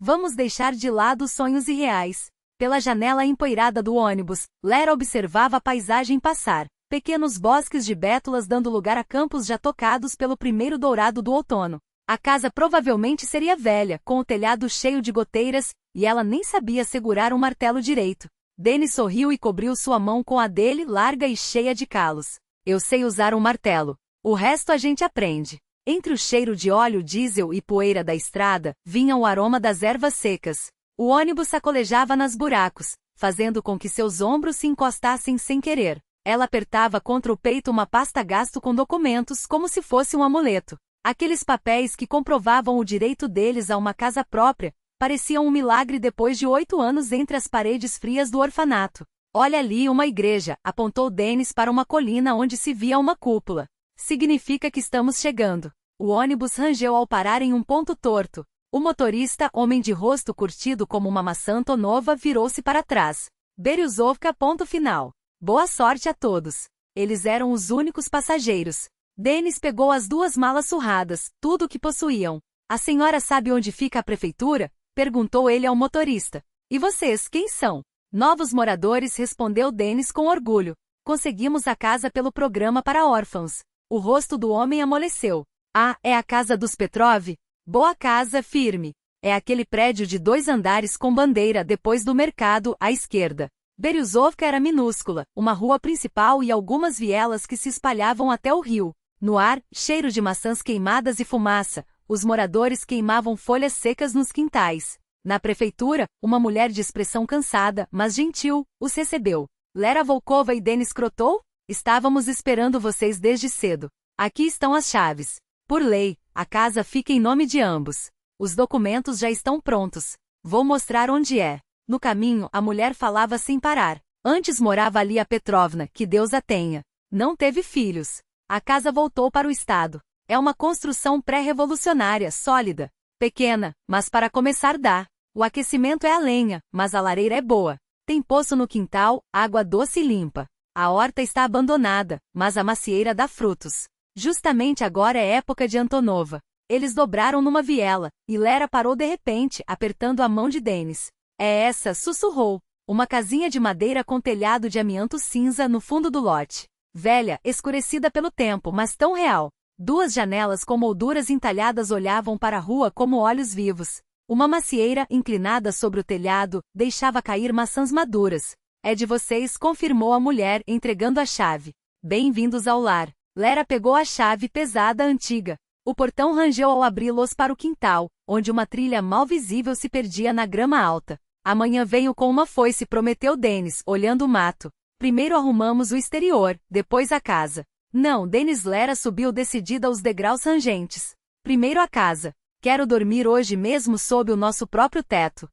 Vamos deixar de lado os sonhos irreais. Pela janela empoeirada do ônibus, Lera observava a paisagem passar. Pequenos bosques de bétulas dando lugar a campos já tocados pelo primeiro dourado do outono. A casa provavelmente seria velha, com o telhado cheio de goteiras, e ela nem sabia segurar um martelo direito. Dennis sorriu e cobriu sua mão com a dele, larga e cheia de calos. Eu sei usar um martelo. O resto a gente aprende. Entre o cheiro de óleo diesel e poeira da estrada, vinha o aroma das ervas secas. O ônibus sacolejava nas buracos, fazendo com que seus ombros se encostassem sem querer. Ela apertava contra o peito uma pasta gasto com documentos como se fosse um amuleto. Aqueles papéis que comprovavam o direito deles a uma casa própria, pareciam um milagre depois de 8 anos entre as paredes frias do orfanato. Olha ali uma igreja, apontou Dennis para uma colina onde se via uma cúpula. Significa que estamos chegando. O ônibus rangeu ao parar em um ponto torto. O motorista, homem de rosto curtido como uma maçã Antonova, virou-se para trás. Berezovka, ponto final. Boa sorte a todos. Eles eram os únicos passageiros. Dennis pegou as 2 malas surradas, tudo o que possuíam. A senhora sabe onde fica a prefeitura? Perguntou ele ao motorista. E vocês, quem são? Novos moradores, respondeu Dennis com orgulho. Conseguimos a casa pelo programa para órfãos. O rosto do homem amoleceu. Ah, é a casa dos Petrov? Boa casa, firme. É aquele prédio de 2 andares com bandeira depois do mercado, à esquerda. Berezovka era minúscula, uma rua principal e algumas vielas que se espalhavam até o rio. No ar, cheiro de maçãs queimadas e fumaça. Os moradores queimavam folhas secas nos quintais. Na prefeitura, uma mulher de expressão cansada, mas gentil, os recebeu. Lera Volkova e Dennis Krotov? Estávamos esperando vocês desde cedo. Aqui estão as chaves. Por lei, a casa fica em nome de ambos. Os documentos já estão prontos. Vou mostrar onde é. No caminho, a mulher falava sem parar. Antes morava ali a Petrovna, que Deus a tenha. Não teve filhos. A casa voltou para o estado. É uma construção pré-revolucionária, sólida. Pequena, mas para começar dá. O aquecimento é a lenha, mas a lareira é boa. Tem poço no quintal, água doce e limpa. A horta está abandonada, mas a macieira dá frutos. Justamente agora é época de Antonova. Eles dobraram numa viela, e Lera parou de repente, apertando a mão de Dennis. É essa, sussurrou. Uma casinha de madeira com telhado de amianto cinza no fundo do lote. Velha, escurecida pelo tempo, mas tão real. 2 janelas com molduras entalhadas olhavam para a rua como olhos vivos. Uma macieira, inclinada sobre o telhado, deixava cair maçãs maduras. É de vocês, confirmou a mulher, entregando a chave. Bem-vindos ao lar. Lera pegou a chave pesada antiga. O portão rangeu ao abri-los para o quintal, onde uma trilha mal visível se perdia na grama alta. Amanhã venho com uma foice, prometeu Dennis, olhando o mato. Primeiro arrumamos o exterior, depois a casa. Não, Dennis. Lera subiu decidida os degraus rangentes. Primeiro a casa. Quero dormir hoje mesmo sob o nosso próprio teto.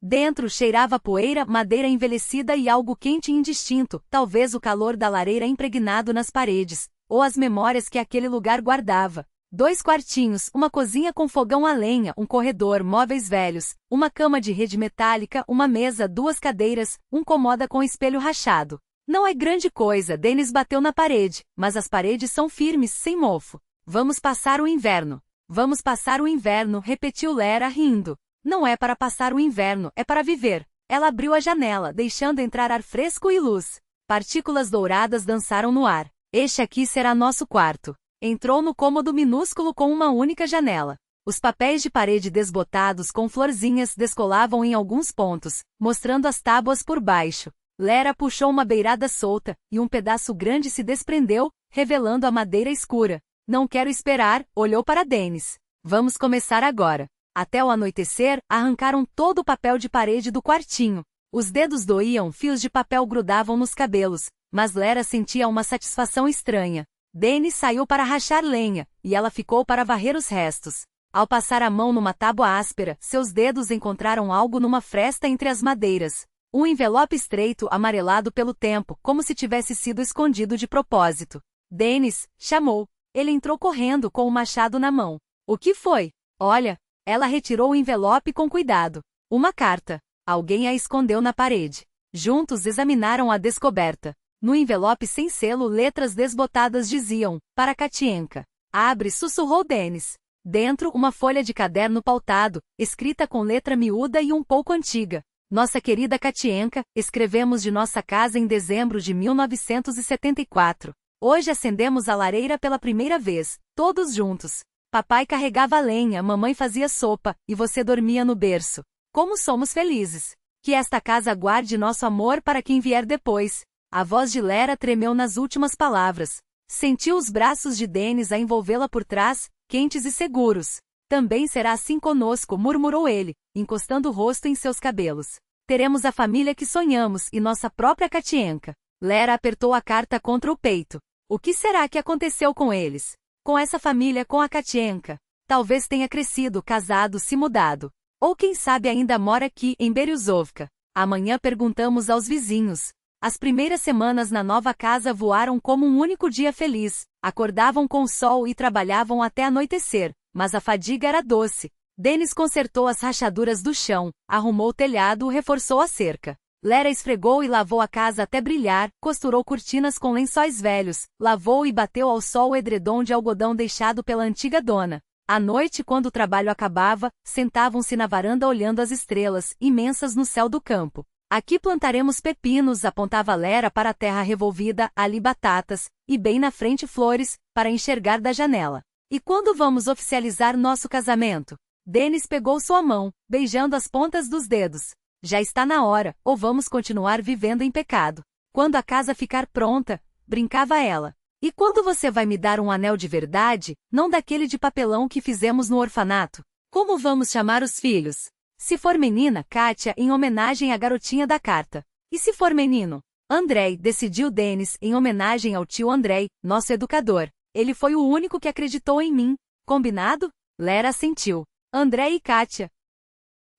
Dentro cheirava poeira, madeira envelhecida e algo quente e indistinto, talvez o calor da lareira impregnado nas paredes, ou as memórias que aquele lugar guardava. 2 quartinhos, uma cozinha com fogão a lenha, um corredor, móveis velhos, uma cama de rede metálica, uma mesa, 2 cadeiras, um cômoda com espelho rachado. Não é grande coisa, Dennis bateu na parede, mas as paredes são firmes, sem mofo. Vamos passar o inverno. Vamos passar o inverno, repetiu Lera rindo. Não é para passar o inverno, é para viver. Ela abriu a janela, deixando entrar ar fresco e luz. Partículas douradas dançaram no ar. Este aqui será nosso quarto. Entrou no cômodo minúsculo com uma única janela. Os papéis de parede desbotados com florzinhas descolavam em alguns pontos, mostrando as tábuas por baixo. Lera puxou uma beirada solta, e um pedaço grande se desprendeu, revelando a madeira escura. Não quero esperar, olhou para Dennis. Vamos começar agora. Até o anoitecer, arrancaram todo o papel de parede do quartinho. Os dedos doíam, fios de papel grudavam nos cabelos, mas Lera sentia uma satisfação estranha. Dennis saiu para rachar lenha, e ela ficou para varrer os restos. Ao passar a mão numa tábua áspera, seus dedos encontraram algo numa fresta entre as madeiras. Um envelope estreito, amarelado pelo tempo, como se tivesse sido escondido de propósito. Dennis, chamou. Ele entrou correndo com o machado na mão. O que foi? Olha. Ela retirou o envelope com cuidado. Uma carta. Alguém a escondeu na parede. Juntos examinaram a descoberta. No envelope sem selo, letras desbotadas diziam, para Katienka. Abre, sussurrou Dennis. Dentro, uma folha de caderno pautado, escrita com letra miúda e um pouco antiga. Nossa querida Katienka, escrevemos de nossa casa em dezembro de 1974. Hoje acendemos a lareira pela primeira vez, todos juntos. Papai carregava a lenha, mamãe fazia sopa, e você dormia no berço. Como somos felizes! Que esta casa guarde nosso amor para quem vier depois. A voz de Lera tremeu nas últimas palavras. Sentiu os braços de Denis a envolvê-la por trás, quentes e seguros. Também será assim conosco, murmurou ele, encostando o rosto em seus cabelos. Teremos a família que sonhamos e nossa própria Katienka. Lera apertou a carta contra o peito. O que será que aconteceu com eles? Com essa família, com a Katienka? Talvez tenha crescido, casado, se mudado. Ou quem sabe ainda mora aqui, em Berezovka. Amanhã perguntamos aos vizinhos. As primeiras semanas na nova casa voaram como um único dia feliz. Acordavam com o sol e trabalhavam até anoitecer, mas a fadiga era doce. Denis consertou as rachaduras do chão, arrumou o telhado, reforçou a cerca. Lera esfregou e lavou a casa até brilhar, costurou cortinas com lençóis velhos, lavou e bateu ao sol o edredom de algodão deixado pela antiga dona. À noite, quando o trabalho acabava, sentavam-se na varanda olhando as estrelas, imensas no céu do campo. Aqui plantaremos pepinos, apontava Lera para a terra revolvida, ali batatas, e bem na frente flores, para enxergar da janela. E quando vamos oficializar nosso casamento? Denis pegou sua mão, beijando as pontas dos dedos. Já está na hora, ou vamos continuar vivendo em pecado. Quando a casa ficar pronta, brincava ela. E quando você vai me dar um anel de verdade, não daquele de papelão que fizemos no orfanato? Como vamos chamar os filhos? Se for menina, Kátia, em homenagem à garotinha da carta. E se for menino? Andrei, decidiu Denis, em homenagem ao tio Andrei, nosso educador. Ele foi o único que acreditou em mim. Combinado? Lera assentiu. Andrei e Kátia.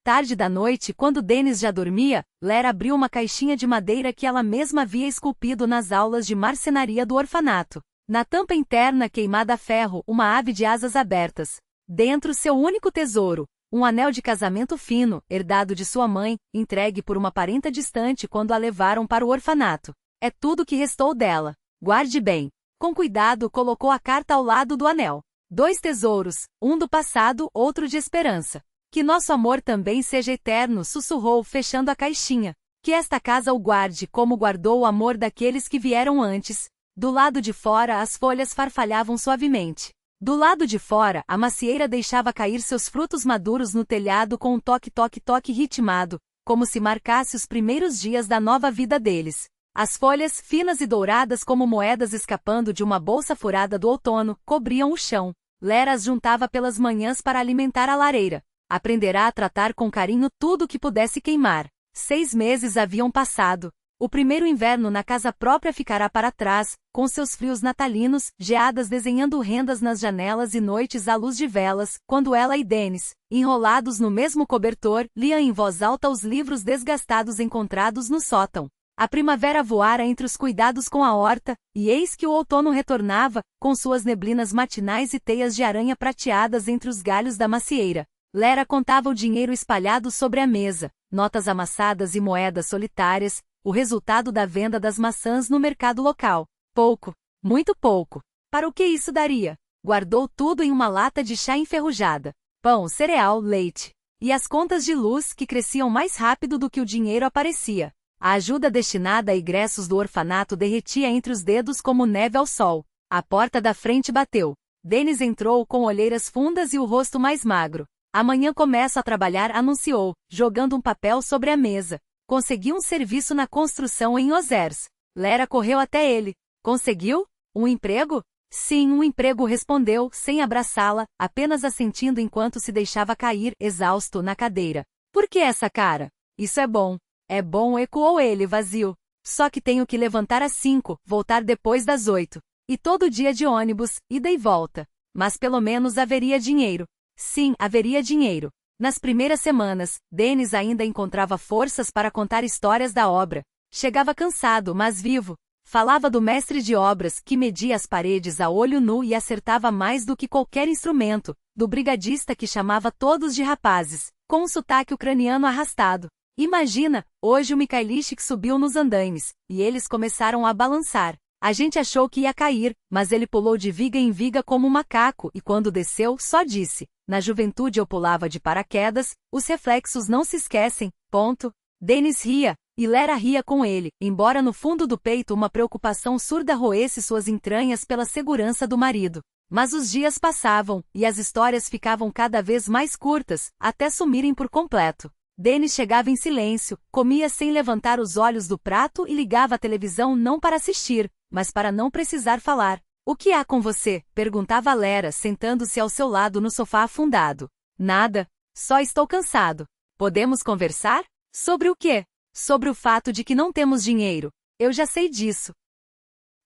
Tarde da noite, quando Denis já dormia, Lera abriu uma caixinha de madeira que ela mesma havia esculpido nas aulas de marcenaria do orfanato. Na tampa interna, queimada a ferro, uma ave de asas abertas. Dentro, seu único tesouro, um anel de casamento fino, herdado de sua mãe, entregue por uma parenta distante quando a levaram para o orfanato. É tudo que restou dela. Guarde bem. Com cuidado, colocou a carta ao lado do anel. 2 tesouros, um do passado, outro de esperança. Que nosso amor também seja eterno, sussurrou, fechando a caixinha. Que esta casa o guarde como guardou o amor daqueles que vieram antes. Do lado de fora as folhas farfalhavam suavemente. Do lado de fora, a macieira deixava cair seus frutos maduros no telhado com um toque-toque-toque ritmado, como se marcasse os primeiros dias da nova vida deles. As folhas, finas e douradas como moedas escapando de uma bolsa furada do outono, cobriam o chão. Lera as juntava pelas manhãs para alimentar a lareira. Aprenderá a tratar com carinho tudo o que pudesse queimar. 6 meses haviam passado. O primeiro inverno na casa própria ficará para trás, com seus frios natalinos, geadas desenhando rendas nas janelas e noites à luz de velas, quando ela e Denis, enrolados no mesmo cobertor, liam em voz alta os livros desgastados encontrados no sótão. A primavera voara entre os cuidados com a horta, e eis que o outono retornava, com suas neblinas matinais e teias de aranha prateadas entre os galhos da macieira. Lera contava o dinheiro espalhado sobre a mesa, notas amassadas e moedas solitárias, o resultado da venda das maçãs no mercado local. Pouco, muito pouco. Para o que isso daria? Guardou tudo em uma lata de chá enferrujada. Pão, cereal, leite. E as contas de luz que cresciam mais rápido do que o dinheiro aparecia. A ajuda destinada a egressos do orfanato derretia entre os dedos como neve ao sol. A porta da frente bateu. Denis entrou com olheiras fundas e o rosto mais magro. Amanhã começo a trabalhar, anunciou, jogando um papel sobre a mesa. Consegui um serviço na construção em Ozers. Lera correu até ele. Conseguiu? Um emprego? Sim, um emprego, respondeu, sem abraçá-la, apenas assentindo enquanto se deixava cair, exausto, na cadeira. Por que essa cara? Isso é bom. É bom, ecoou ele, vazio. Só que tenho que levantar às 5, voltar depois das 8. E todo dia de ônibus, ida e volta. Mas pelo menos haveria dinheiro. Sim, haveria dinheiro. Nas primeiras semanas, Denis ainda encontrava forças para contar histórias da obra. Chegava cansado, mas vivo. Falava do mestre de obras, que media as paredes a olho nu e acertava mais do que qualquer instrumento, do brigadista que chamava todos de rapazes, com um sotaque ucraniano arrastado. Imagina, hoje o Mikhailishik subiu nos andaimes, e eles começaram a balançar. A gente achou que ia cair, mas ele pulou de viga em viga como um macaco e quando desceu, só disse: na juventude eu pulava de paraquedas, os reflexos não se esquecem, ponto. Dennis ria, e Lera ria com ele, embora no fundo do peito uma preocupação surda roesse suas entranhas pela segurança do marido. Mas os dias passavam, e as histórias ficavam cada vez mais curtas, até sumirem por completo. Dennis chegava em silêncio, comia sem levantar os olhos do prato e ligava a televisão não para assistir, mas para não precisar falar. O que há com você? Perguntava Lera, sentando-se ao seu lado no sofá afundado. Nada. Só estou cansado. Podemos conversar? Sobre o quê? Sobre o fato de que não temos dinheiro. Eu já sei disso.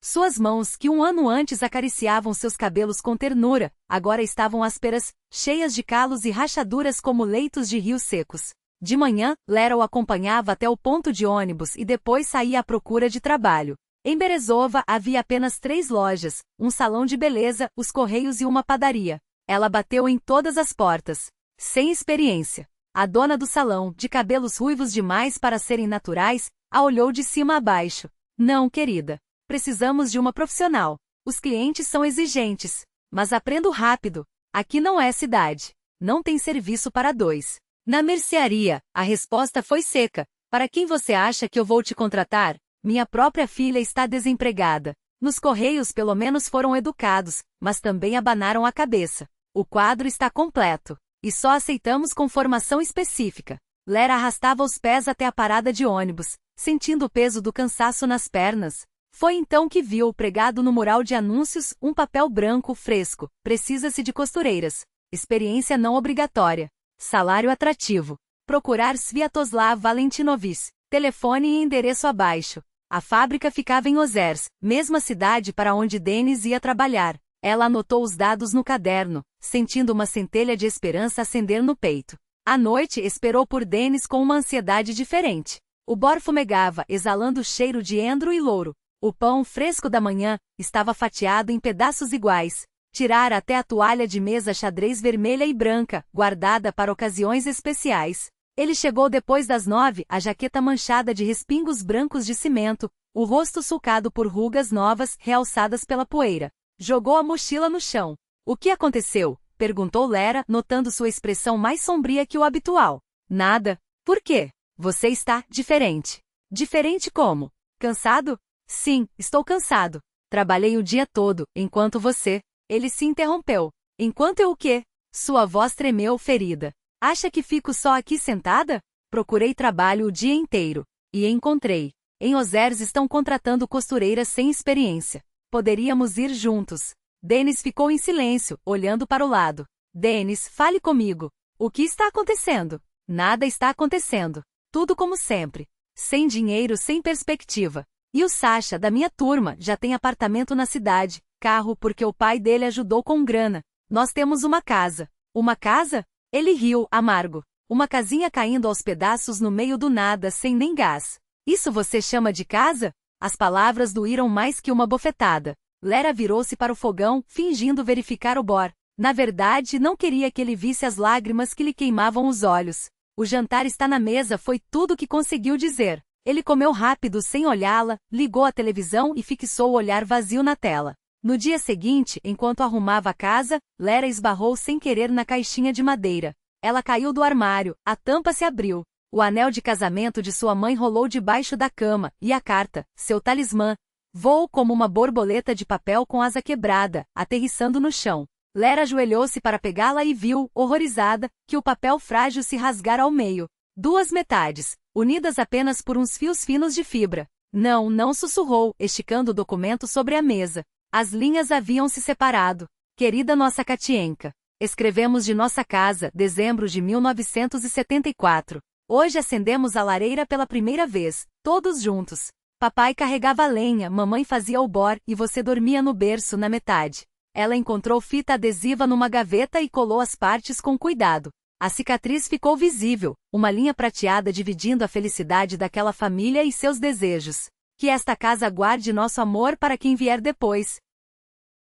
Suas mãos, que um ano antes acariciavam seus cabelos com ternura, agora estavam ásperas, cheias de calos e rachaduras como leitos de rios secos. De manhã, Lera o acompanhava até o ponto de ônibus e depois saía à procura de trabalho. Em Berezova havia apenas 3 lojas, um salão de beleza, os correios e uma padaria. Ela bateu em todas as portas. Sem experiência. A dona do salão, de cabelos ruivos demais para serem naturais, a olhou de cima a baixo. Não, querida. Precisamos de uma profissional. Os clientes são exigentes. Mas aprendo rápido. Aqui não é cidade. Não tem serviço para 2. Na mercearia, a resposta foi seca. Para quem você acha que eu vou te contratar? Minha própria filha está desempregada. Nos correios pelo menos foram educados, mas também abanaram a cabeça. O quadro está completo. E só aceitamos com formação específica. Lera arrastava os pés até a parada de ônibus, sentindo o peso do cansaço nas pernas. Foi então que viu pregado no mural de anúncios um papel branco fresco. Precisa-se de costureiras. Experiência não obrigatória. Salário atrativo. Procurar Sviatoslav Valentinovic. Telefone e endereço abaixo. A fábrica ficava em Ozers, mesma cidade para onde Dennis ia trabalhar. Ela anotou os dados no caderno, sentindo uma centelha de esperança acender no peito. À noite esperou por Dennis com uma ansiedade diferente. O bor fumegava, exalando o cheiro de endro e louro. O pão fresco da manhã estava fatiado em pedaços iguais. Tirara até a toalha de mesa xadrez vermelha e branca, guardada para ocasiões especiais. Ele chegou depois das 9, a jaqueta manchada de respingos brancos de cimento, o rosto sulcado por rugas novas realçadas pela poeira. Jogou a mochila no chão. O que aconteceu? Perguntou Lera, notando sua expressão mais sombria que o habitual. Nada. Por quê? Você está diferente. Diferente como? Cansado? Sim, estou cansado. Trabalhei o dia todo, enquanto você... Ele se interrompeu. Enquanto eu o quê? Sua voz tremeu, ferida. Acha que fico só aqui sentada? Procurei trabalho o dia inteiro. E encontrei. Em Ozers estão contratando costureiras sem experiência. Poderíamos ir juntos. Dennis ficou em silêncio, olhando para o lado. Dennis, fale comigo. O que está acontecendo? Nada está acontecendo. Tudo como sempre. Sem dinheiro, sem perspectiva. E o Sasha, da minha turma, já tem apartamento na cidade. Carro porque o pai dele ajudou com grana. Nós temos uma casa. Uma casa? Ele riu, amargo. Uma casinha caindo aos pedaços no meio do nada, sem nem gás. Isso você chama de casa? As palavras doíram mais que uma bofetada. Lera virou-se para o fogão, fingindo verificar o bor. Na verdade, não queria que ele visse as lágrimas que lhe queimavam os olhos. O jantar está na mesa foi tudo o que conseguiu dizer. Ele comeu rápido sem olhá-la, ligou a televisão e fixou o olhar vazio na tela. No dia seguinte, enquanto arrumava a casa, Lera esbarrou sem querer na caixinha de madeira. Ela caiu do armário, a tampa se abriu. O anel de casamento de sua mãe rolou debaixo da cama, e a carta, seu talismã, voou como uma borboleta de papel com asa quebrada, aterrissando no chão. Lera ajoelhou-se para pegá-la e viu, horrorizada, que o papel frágil se rasgara ao meio. 2 metades, unidas apenas por uns fios finos de fibra. Não, não sussurrou, esticando o documento sobre a mesa. As linhas haviam se separado. Querida nossa Katienka. Escrevemos de nossa casa, dezembro de 1974. Hoje acendemos a lareira pela primeira vez, todos juntos. Papai carregava a lenha, mamãe fazia o bor e você dormia no berço na metade. Ela encontrou fita adesiva numa gaveta e colou as partes com cuidado. A cicatriz ficou visível, uma linha prateada dividindo a felicidade daquela família e seus desejos. Que esta casa guarde nosso amor para quem vier depois.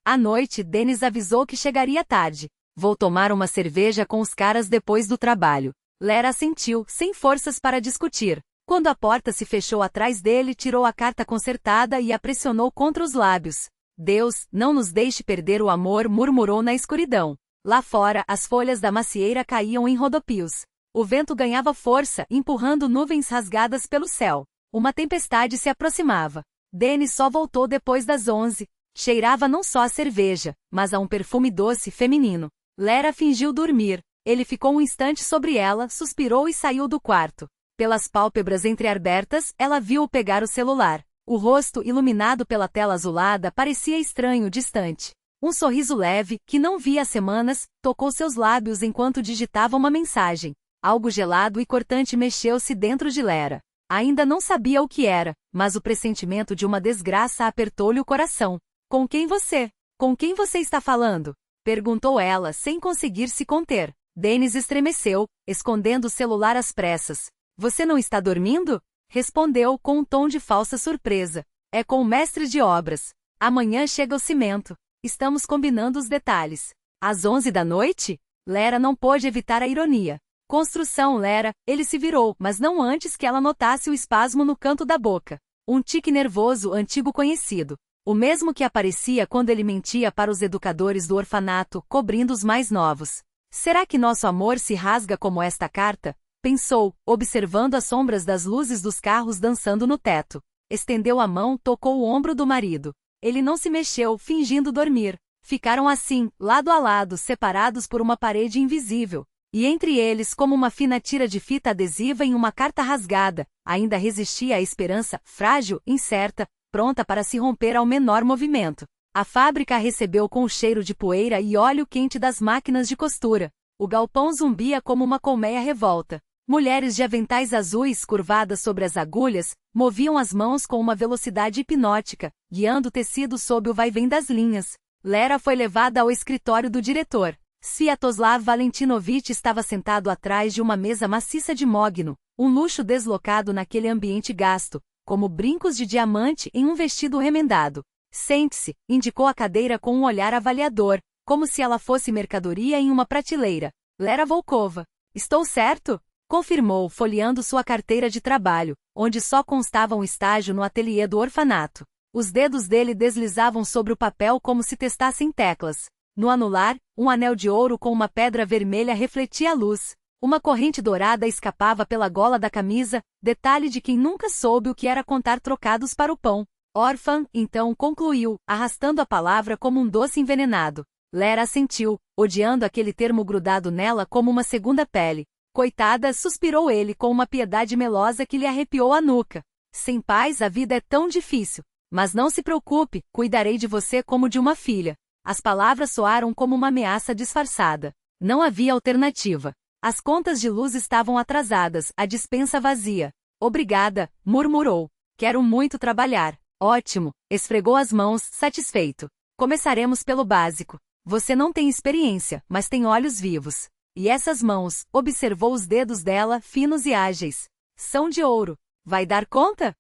À noite, Dennis avisou que chegaria tarde. Vou tomar uma cerveja com os caras depois do trabalho. Lera assentiu, sem forças para discutir. Quando a porta se fechou atrás dele, tirou a carta consertada e a pressionou contra os lábios. Deus, não nos deixe perder o amor, murmurou na escuridão. Lá fora, as folhas da macieira caíam em rodopios. O vento ganhava força, empurrando nuvens rasgadas pelo céu. Uma tempestade se aproximava. Dennis só voltou depois das 11. Cheirava não só a cerveja, mas a um perfume doce feminino. Lera fingiu dormir. Ele ficou um instante sobre ela, suspirou e saiu do quarto. Pelas pálpebras entreabertas, ela viu-o pegar o celular. O rosto, iluminado pela tela azulada, parecia estranho, distante. Um sorriso leve, que não via há semanas, tocou seus lábios enquanto digitava uma mensagem. Algo gelado e cortante mexeu-se dentro de Lera. Ainda não sabia o que era, mas o pressentimento de uma desgraça apertou-lhe o coração. Com quem você está falando? Perguntou ela, sem conseguir se conter. Dennis estremeceu, escondendo o celular às pressas. Você não está dormindo? Respondeu com um tom de falsa surpresa. É com o mestre de obras. Amanhã chega o cimento. Estamos combinando os detalhes. Às 11 da noite? Lera não pôde evitar a ironia. Construção, Lera. Ele se virou, mas não antes que ela notasse o espasmo no canto da boca. Um tique nervoso antigo conhecido. O mesmo que aparecia quando ele mentia para os educadores do orfanato, cobrindo os mais novos. Será que nosso amor se rasga como esta carta? Pensou, observando as sombras das luzes dos carros dançando no teto. Estendeu a mão, tocou o ombro do marido. Ele não se mexeu, fingindo dormir. Ficaram assim, lado a lado, separados por uma parede invisível. E entre eles, como uma fina tira de fita adesiva em uma carta rasgada, ainda resistia a esperança, frágil, incerta, pronta para se romper ao menor movimento. A fábrica a recebeu com o cheiro de poeira e óleo quente das máquinas de costura. O galpão zumbia como uma colmeia revolta. Mulheres de aventais azuis curvadas sobre as agulhas, moviam as mãos com uma velocidade hipnótica, guiando o tecido sob o vai-vem das linhas. Lera foi levada ao escritório do diretor. Sviatoslav Valentinovich estava sentado atrás de uma mesa maciça de mogno, um luxo deslocado naquele ambiente gasto, como brincos de diamante em um vestido remendado. Sente-se, indicou a cadeira com um olhar avaliador, como se ela fosse mercadoria em uma prateleira. Lera Volkova. Estou certo? Confirmou, folheando sua carteira de trabalho, onde só constava um estágio no ateliê do orfanato. Os dedos dele deslizavam sobre o papel como se testassem teclas. No anular, um anel de ouro com uma pedra vermelha refletia a luz. Uma corrente dourada escapava pela gola da camisa, detalhe de quem nunca soube o que era contar trocados para o pão. Órfã, então, concluiu, arrastando a palavra como um doce envenenado. Lera assentiu, odiando aquele termo grudado nela como uma segunda pele. Coitada, suspirou ele com uma piedade melosa que lhe arrepiou a nuca. Sem pais a vida é tão difícil. Mas não se preocupe, cuidarei de você como de uma filha. As palavras soaram como uma ameaça disfarçada. Não havia alternativa. As contas de luz estavam atrasadas, a despensa vazia. Obrigada, murmurou. Quero muito trabalhar. Ótimo, esfregou as mãos, satisfeito. Começaremos pelo básico. Você não tem experiência, mas tem olhos vivos. E essas mãos, observou os dedos dela, finos e ágeis. São de ouro. Vai dar conta?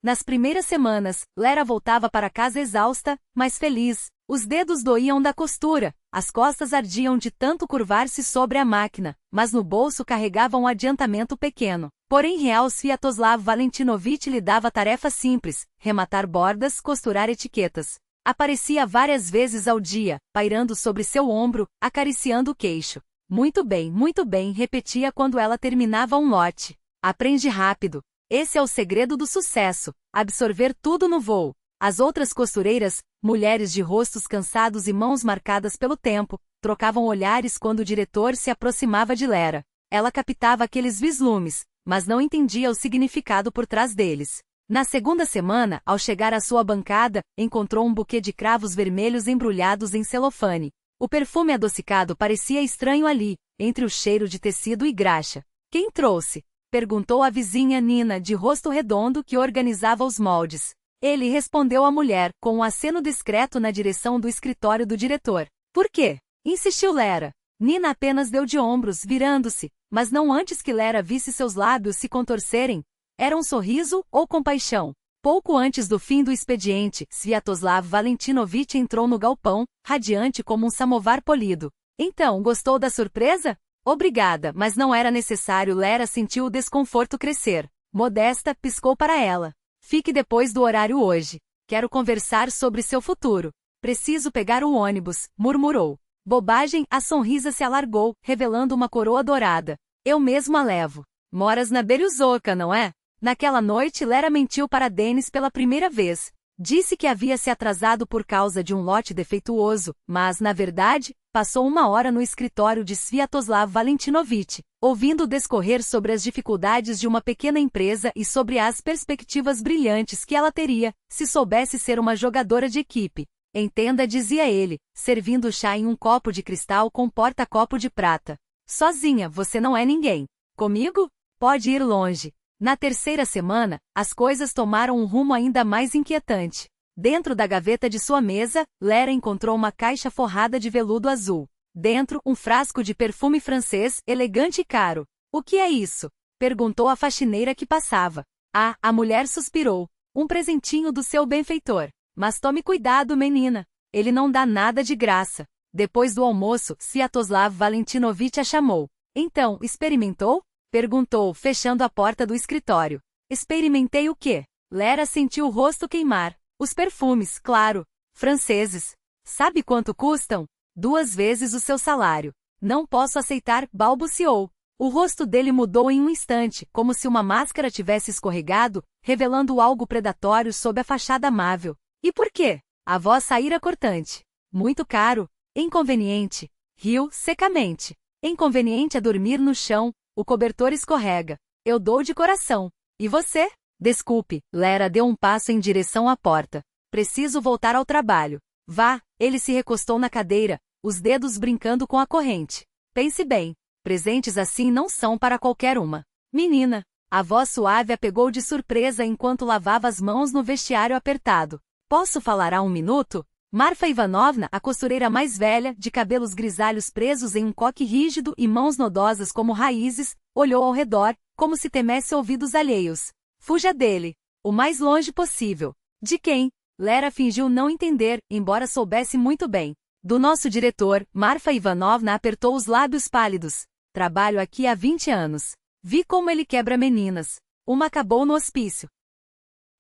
Nas primeiras semanas, Lera voltava para casa exausta, mas feliz. Os dedos doíam da costura, as costas ardiam de tanto curvar-se sobre a máquina, mas no bolso carregava um adiantamento pequeno. Porém real Sviatoslav Valentinovich lhe dava tarefa simples, rematar bordas, costurar etiquetas. Aparecia várias vezes ao dia, pairando sobre seu ombro, acariciando o queixo. Muito bem, repetia quando ela terminava um lote. Aprende rápido. Esse é o segredo do sucesso, absorver tudo no voo. As outras costureiras, mulheres de rostos cansados e mãos marcadas pelo tempo, trocavam olhares quando o diretor se aproximava de Lera. Ela captava aqueles vislumes, mas não entendia o significado por trás deles. Na segunda semana, ao chegar à sua bancada, encontrou um buquê de cravos vermelhos embrulhados em celofane. O perfume adocicado parecia estranho ali, entre o cheiro de tecido e graxa. Quem trouxe? Perguntou a vizinha Nina, de rosto redondo, que organizava os moldes. Ele respondeu à mulher, com um aceno discreto na direção do escritório do diretor. Por quê? Insistiu Lera. Nina apenas deu de ombros, virando-se, mas não antes que Lera visse seus lábios se contorcerem. Era um sorriso ou compaixão? Pouco antes do fim do expediente, Sviatoslav Valentinovich entrou no galpão, radiante como um samovar polido. Então, gostou da surpresa? Obrigada, mas não era necessário. Lera sentiu o desconforto crescer. Modesta piscou para ela. Fique depois do horário hoje. Quero conversar sobre seu futuro. Preciso pegar o ônibus, murmurou. Bobagem, a sonrisa se alargou, revelando uma coroa dourada. Eu mesmo a levo. Moras na Beriozoka, não é? Naquela noite Lera mentiu para Denis pela primeira vez. Disse que havia se atrasado por causa de um lote defeituoso, mas, na verdade, passou 1 hora no escritório de Sviatoslav Valentinovich, ouvindo discorrer sobre as dificuldades de uma pequena empresa e sobre as perspectivas brilhantes que ela teria, se soubesse ser uma jogadora de equipe. Entenda, dizia ele, servindo chá em um copo de cristal com porta-copo de prata. Sozinha, você não é ninguém. Comigo? Pode ir longe. Na terceira semana, as coisas tomaram um rumo ainda mais inquietante. Dentro da gaveta de sua mesa, Lera encontrou uma caixa forrada de veludo azul. Dentro, um frasco de perfume francês, elegante e caro. O que é isso? Perguntou a faxineira que passava. Ah, a mulher suspirou. Um presentinho do seu benfeitor. Mas tome cuidado, menina. Ele não dá nada de graça. Depois do almoço, Sviatoslav Valentinovich a chamou. Então, experimentou? Perguntou, fechando a porta do escritório. Experimentei o quê? Lera sentiu o rosto queimar. Os perfumes, claro. Franceses. Sabe quanto custam? 2 vezes o seu salário. Não posso aceitar, balbuciou. O rosto dele mudou em um instante, como se uma máscara tivesse escorregado, revelando algo predatório sob a fachada amável. E por quê? A voz saíra cortante. Muito caro. Inconveniente. Riu secamente. Inconveniente é dormir no chão. O cobertor escorrega. Eu dou de coração. E você? Desculpe, Lera deu um passo em direção à porta. Preciso voltar ao trabalho. Vá, ele se recostou na cadeira, os dedos brincando com a corrente. Pense bem, presentes assim não são para qualquer uma. Menina, a voz suave a pegou de surpresa enquanto lavava as mãos no vestiário apertado. Posso falar há 1 minuto? Marfa Ivanovna, a costureira mais velha, de cabelos grisalhos presos em um coque rígido e mãos nodosas como raízes, olhou ao redor, como se temesse ouvidos alheios. Fuja dele. O mais longe possível. De quem? Lera fingiu não entender, embora soubesse muito bem. Do nosso diretor, Marfa Ivanovna apertou os lábios pálidos. Trabalho aqui há 20 anos. Vi como ele quebra meninas. Uma acabou no hospício.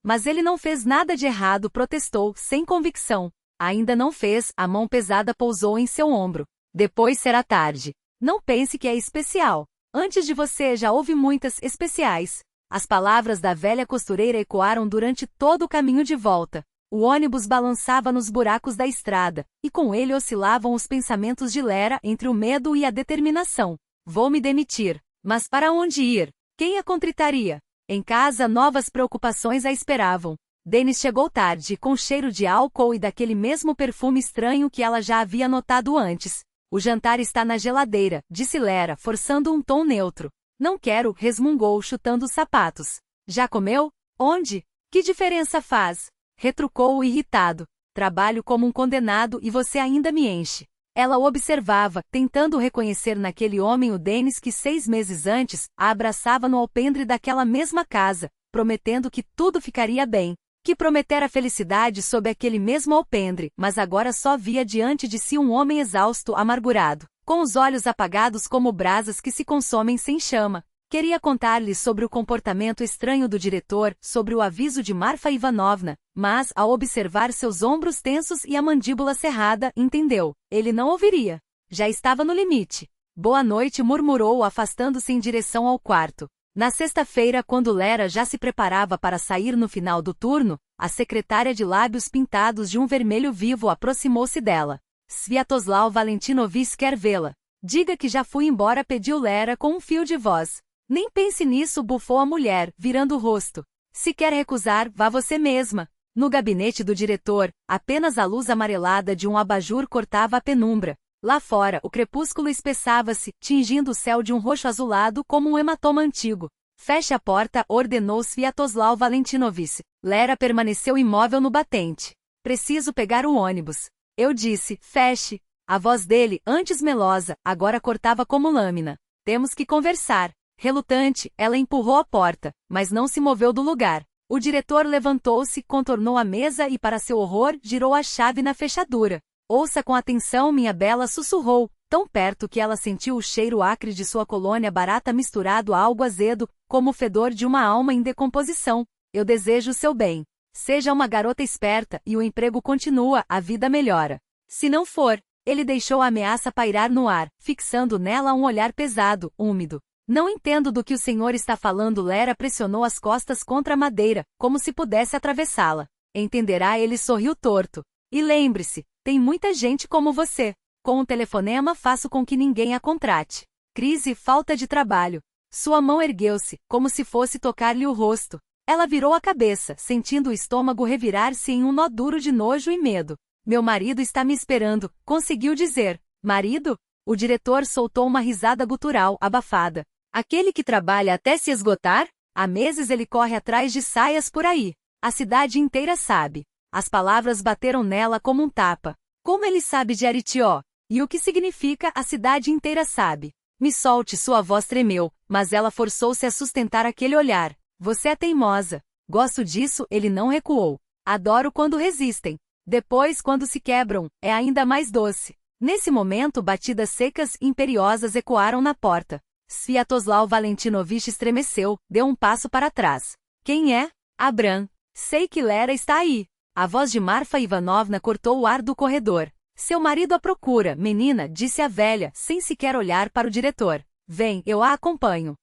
Mas ele não fez nada de errado, protestou, sem convicção. Ainda não fez, a mão pesada pousou em seu ombro. Depois será tarde. Não pense que é especial. Antes de você já houve muitas especiais. As palavras da velha costureira ecoaram durante todo o caminho de volta. O ônibus balançava nos buracos da estrada, e com ele oscilavam os pensamentos de Lera entre o medo e a determinação. Vou me demitir. Mas para onde ir? Quem a contritaria? Em casa novas preocupações a esperavam. Denis chegou tarde, com cheiro de álcool e daquele mesmo perfume estranho que ela já havia notado antes. O jantar está na geladeira, disse Lera, forçando um tom neutro. Não quero, resmungou, chutando os sapatos. Já comeu? Onde? Que diferença faz? Retrucou irritado. Trabalho como um condenado e você ainda me enche. Ela o observava, tentando reconhecer naquele homem o Denis que 6 meses antes a abraçava no alpendre daquela mesma casa, prometendo que tudo ficaria bem. Que prometera felicidade sob aquele mesmo alpendre, mas agora só via diante de si um homem exausto, amargurado, com os olhos apagados como brasas que se consomem sem chama. Queria contar-lhe sobre o comportamento estranho do diretor, sobre o aviso de Marfa Ivanovna, mas, ao observar seus ombros tensos e a mandíbula cerrada, entendeu. Ele não ouviria. Já estava no limite. Boa noite, murmurou, afastando-se em direção ao quarto. Na sexta-feira, quando Lera já se preparava para sair no final do turno, a secretária de lábios pintados de um vermelho vivo aproximou-se dela. Sviatoslav Valentinovich quer vê-la. Diga que já fui embora, pediu Lera com um fio de voz. Nem pense nisso, bufou a mulher, virando o rosto. Se quer recusar, vá você mesma. No gabinete do diretor, apenas a luz amarelada de um abajur cortava a penumbra. Lá fora, o crepúsculo espessava-se, tingindo o céu de um roxo azulado como um hematoma antigo. Feche a porta, ordenou Sviatoslav Valentinovich. Lera permaneceu imóvel no batente. Preciso pegar o ônibus. Eu disse, feche. A voz dele, antes melosa, agora cortava como lâmina. Temos que conversar. Relutante, ela empurrou a porta, mas não se moveu do lugar. O diretor levantou-se, contornou a mesa e, para seu horror, girou a chave na fechadura. Ouça com atenção, minha bela, sussurrou, tão perto que ela sentiu o cheiro acre de sua colônia barata misturado a algo azedo, como o fedor de uma alma em decomposição. Eu desejo o seu bem. Seja uma garota esperta e o emprego continua, a vida melhora. Se não for, ele deixou a ameaça pairar no ar, fixando nela um olhar pesado, úmido. Não entendo do que o senhor está falando. Lera pressionou as costas contra a madeira, como se pudesse atravessá-la. Entenderá, ele sorriu torto. E lembre-se, tem muita gente como você. Com um telefonema faço com que ninguém a contrate. Crise, falta de trabalho. Sua mão ergueu-se, como se fosse tocar-lhe o rosto. Ela virou a cabeça, sentindo o estômago revirar-se em um nó duro de nojo e medo. Meu marido está me esperando, conseguiu dizer. Marido? O diretor soltou uma risada gutural, abafada. Aquele que trabalha até se esgotar? Há meses ele corre atrás de saias por aí. A cidade inteira sabe. As palavras bateram nela como um tapa. Como ele sabe de Aritió? E o que significa a cidade inteira sabe? Me solte, sua voz tremeu, mas ela forçou-se a sustentar aquele olhar. Você é teimosa. Gosto disso, ele não recuou. Adoro quando resistem. Depois, quando se quebram, é ainda mais doce. Nesse momento, batidas secas e imperiosas ecoaram na porta. Sviatoslav Valentinovich estremeceu, deu um passo para trás. Quem é? Abram. Sei que Lera está aí. A voz de Marfa Ivanovna cortou o ar do corredor. Seu marido a procura, menina, disse a velha, sem sequer olhar para o diretor. Vem, eu a acompanho.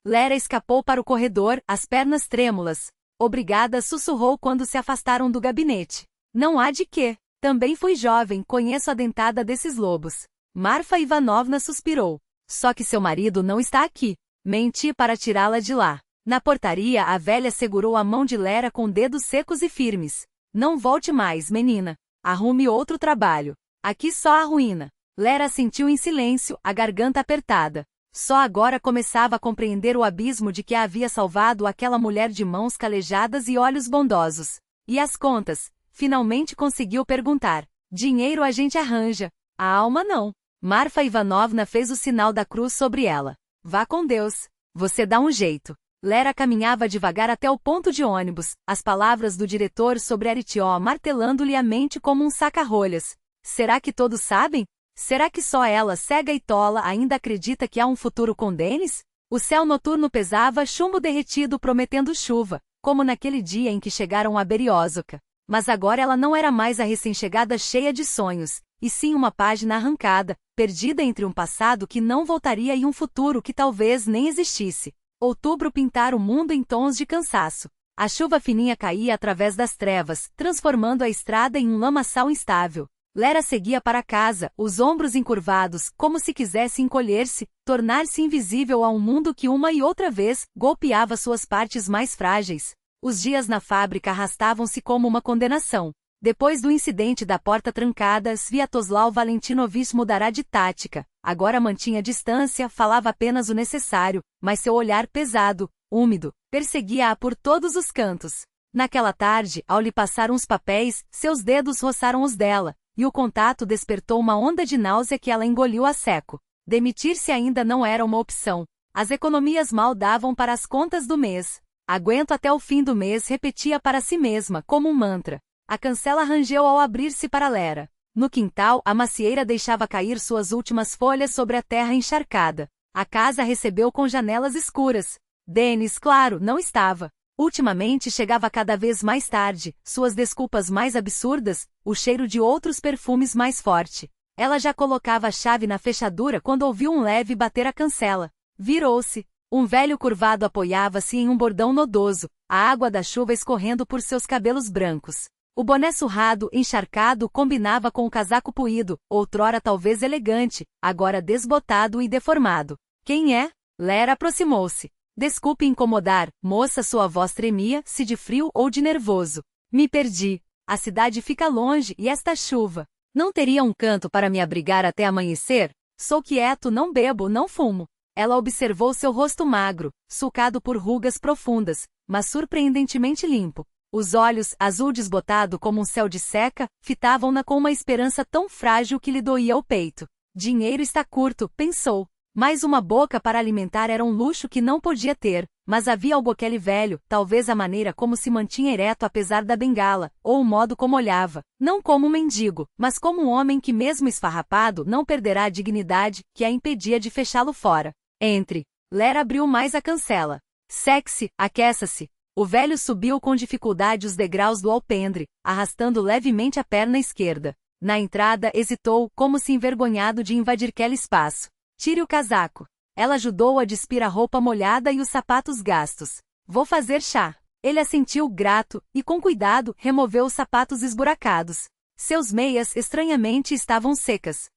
Lera escapou para o corredor, as pernas trêmulas. Obrigada, sussurrou quando se afastaram do gabinete. Não há de quê. Também fui jovem, conheço a dentada desses lobos. Marfa Ivanovna suspirou. Só que seu marido não está aqui. Menti para tirá-la de lá. Na portaria, a velha segurou a mão de Lera com dedos secos e firmes. Não volte mais, menina. Arrume outro trabalho. Aqui só a ruína. Lera sentiu em silêncio, a garganta apertada. Só agora começava a compreender o abismo de que a havia salvado aquela mulher de mãos calejadas e olhos bondosos. E as contas? Finalmente conseguiu perguntar. Dinheiro a gente arranja. A alma não. Marfa Ivanovna fez o sinal da cruz sobre ela. Vá com Deus. Você dá um jeito. Lera caminhava devagar até o ponto de ônibus, as palavras do diretor sobre Aritió martelando-lhe a mente como um saca-rolhas. Será que todos sabem? Será que só ela, cega e tola, ainda acredita que há um futuro com Denis? O céu noturno pesava chumbo derretido prometendo chuva, como naquele dia em que chegaram a Beriozoka. Mas agora ela não era mais a recém-chegada cheia de sonhos, e sim uma página arrancada, perdida entre um passado que não voltaria e um futuro que talvez nem existisse. Outubro pintara o mundo em tons de cansaço. A chuva fininha caía através das trevas, transformando a estrada em um lamaçal instável. Lera seguia para casa, os ombros encurvados, como se quisesse encolher-se, tornar-se invisível a um mundo que uma e outra vez golpeava suas partes mais frágeis. Os dias na fábrica arrastavam-se como uma condenação. Depois do incidente da porta trancada, Sviatoslav Valentinovich mudará de tática. Agora mantinha distância, falava apenas o necessário, mas seu olhar pesado, úmido, perseguia-a por todos os cantos. Naquela tarde, ao lhe passar uns papéis, seus dedos roçaram os dela, e o contato despertou uma onda de náusea que ela engoliu a seco. Demitir-se ainda não era uma opção. As economias mal davam para as contas do mês. Aguento até o fim do mês, repetia para si mesma, como um mantra. A cancela rangeu ao abrir-se para Lera. No quintal, a macieira deixava cair suas últimas folhas sobre a terra encharcada. A casa recebeu com janelas escuras. Denis, claro, não estava. Ultimamente chegava cada vez mais tarde, suas desculpas mais absurdas, o cheiro de outros perfumes mais forte. Ela já colocava a chave na fechadura quando ouviu um leve bater a cancela. Virou-se. Um velho curvado apoiava-se em um bordão nodoso, a água da chuva escorrendo por seus cabelos brancos. O boné surrado, encharcado, combinava com o casaco puído, outrora talvez elegante, agora desbotado e deformado. Quem é? Lera aproximou-se. Desculpe incomodar, moça, sua voz tremia, se de frio ou de nervoso. Me perdi. A cidade fica longe e esta chuva. Não teria um canto para me abrigar até amanhecer? Sou quieto, não bebo, não fumo. Ela observou seu rosto magro, sulcado por rugas profundas, mas surpreendentemente limpo. Os olhos, azul desbotado como um céu de seca, fitavam-na com uma esperança tão frágil que lhe doía o peito. Dinheiro está curto, pensou. Mais uma boca para alimentar era um luxo que não podia ter, mas havia algo aquele velho, talvez a maneira como se mantinha ereto apesar da bengala, ou o modo como olhava, não como um mendigo, mas como um homem que mesmo esfarrapado não perderá a dignidade que a impedia de fechá-lo fora. Entre. Lera abriu mais a cancela. Sexe, aqueça-se. O velho subiu com dificuldade os degraus do alpendre, arrastando levemente a perna esquerda. Na entrada, hesitou, como se envergonhado de invadir aquele espaço. Tire o casaco. Ela ajudou a despir a roupa molhada e os sapatos gastos. Vou fazer chá. Ele assentiu grato, e com cuidado, removeu os sapatos esburacados. Seus meias, estranhamente, estavam secas.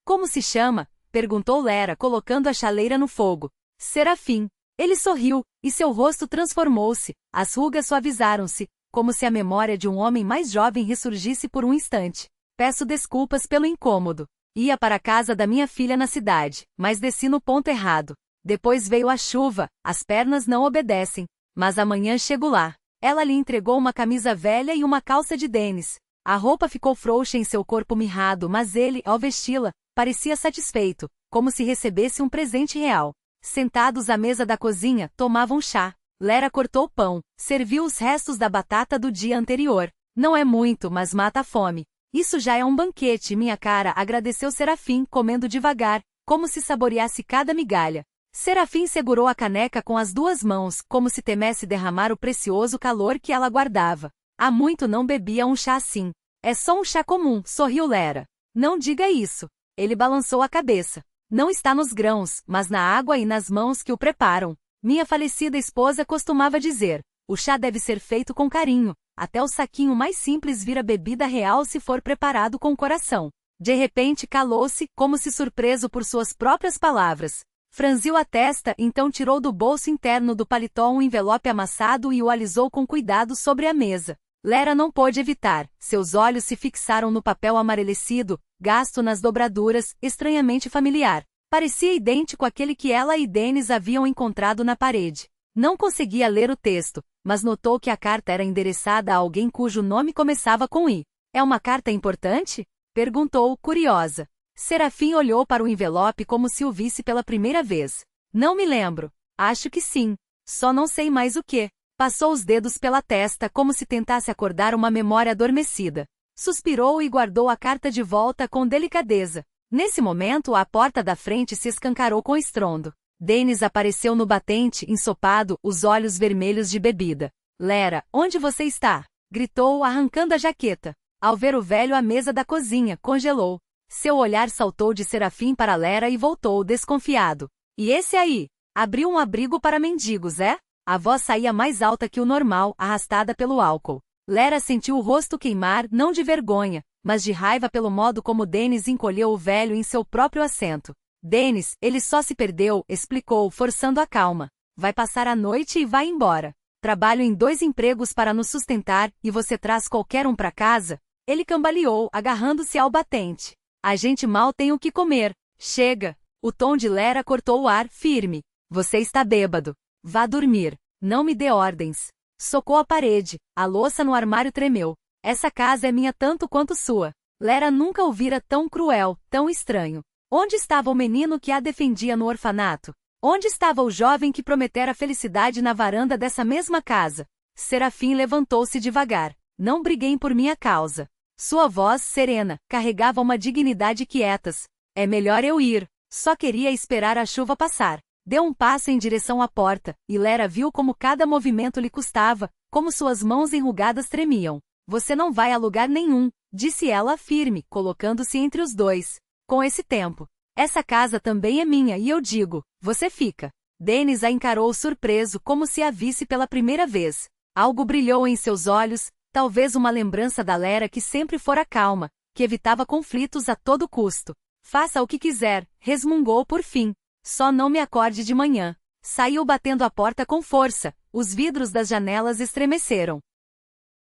Como se chama? Perguntou Lera, colocando a chaleira no fogo. Serafim. Ele sorriu, e seu rosto transformou-se. As rugas suavizaram-se, como se a memória de um homem mais jovem ressurgisse por um instante. Peço desculpas pelo incômodo. Ia para a casa da minha filha na cidade, mas desci no ponto errado. Depois veio a chuva, as pernas não obedecem. Mas amanhã chego lá. Ela lhe entregou uma camisa velha e uma calça de Denis. A roupa ficou frouxa em seu corpo mirrado, mas ele, ao vesti-la, parecia satisfeito, como se recebesse um presente real. Sentados à mesa da cozinha, tomavam chá. Lera cortou o pão, serviu os restos da batata do dia anterior. Não é muito, mas mata a fome. Isso já é um banquete, minha cara, agradeceu Serafim, comendo devagar, como se saboreasse cada migalha. Serafim segurou a caneca com as duas mãos, como se temesse derramar o precioso calor que ela guardava. Há muito não bebia um chá assim. É só um chá comum, sorriu Lera. Não diga isso. Ele balançou a cabeça. Não está nos grãos, mas na água e nas mãos que o preparam. Minha falecida esposa costumava dizer, o chá deve ser feito com carinho, até o saquinho mais simples vira bebida real se for preparado com coração. De repente calou-se, como se surpreso por suas próprias palavras. Franziu a testa, então tirou do bolso interno do paletó um envelope amassado e o alisou com cuidado sobre a mesa. Lera não pôde evitar, seus olhos se fixaram no papel amarelecido, gasto nas dobraduras, estranhamente familiar. Parecia idêntico àquele que ela e Denis haviam encontrado na parede. Não conseguia ler o texto, mas notou que a carta era endereçada a alguém cujo nome começava com I. É uma carta importante? Perguntou, curiosa. Serafim olhou para o envelope como se o visse pela primeira vez. Não me lembro. Acho que sim. Só não sei mais o que. Passou os dedos pela testa como se tentasse acordar uma memória adormecida. Suspirou e guardou a carta de volta com delicadeza. Nesse momento, a porta da frente se escancarou com estrondo. Denis apareceu no batente, ensopado, os olhos vermelhos de bebida. Lera, onde você está? Gritou, arrancando a jaqueta. Ao ver o velho à mesa da cozinha, congelou. Seu olhar saltou de Serafim para Lera e voltou, desconfiado. E esse aí? Abriu um abrigo para mendigos, é? A voz saía mais alta que o normal, arrastada pelo álcool. Lera sentiu o rosto queimar, não de vergonha, mas de raiva pelo modo como Denis encolheu o velho em seu próprio assento. Denis, ele só se perdeu, explicou, forçando a calma. Vai passar a noite e vai embora. Trabalho em 2 empregos para nos sustentar, e você traz qualquer um para casa? Ele cambaleou, agarrando-se ao batente. A gente mal tem o que comer. Chega. O tom de Lera cortou o ar, firme. Você está bêbado. Vá dormir. Não me dê ordens. Socou a parede. A louça no armário tremeu. Essa casa é minha tanto quanto sua. Lera nunca o vira tão cruel, tão estranho. Onde estava o menino que a defendia no orfanato? Onde estava o jovem que prometera felicidade na varanda dessa mesma casa? Serafim levantou-se devagar. Não briguem por minha causa. Sua voz, serena, carregava uma dignidade quietas. É melhor eu ir. Só queria esperar a chuva passar. Deu um passo em direção à porta, e Lera viu como cada movimento lhe custava, como suas mãos enrugadas tremiam. Você não vai a lugar nenhum, disse ela firme, colocando-se entre os dois. Com esse tempo. Essa casa também é minha e eu digo, você fica. Denis a encarou surpreso como se a visse pela primeira vez. Algo brilhou em seus olhos, talvez uma lembrança da Lera que sempre fora calma, que evitava conflitos a todo custo. Faça o que quiser, resmungou por fim. Só não me acorde de manhã. Saiu batendo a porta com força, os vidros das janelas estremeceram.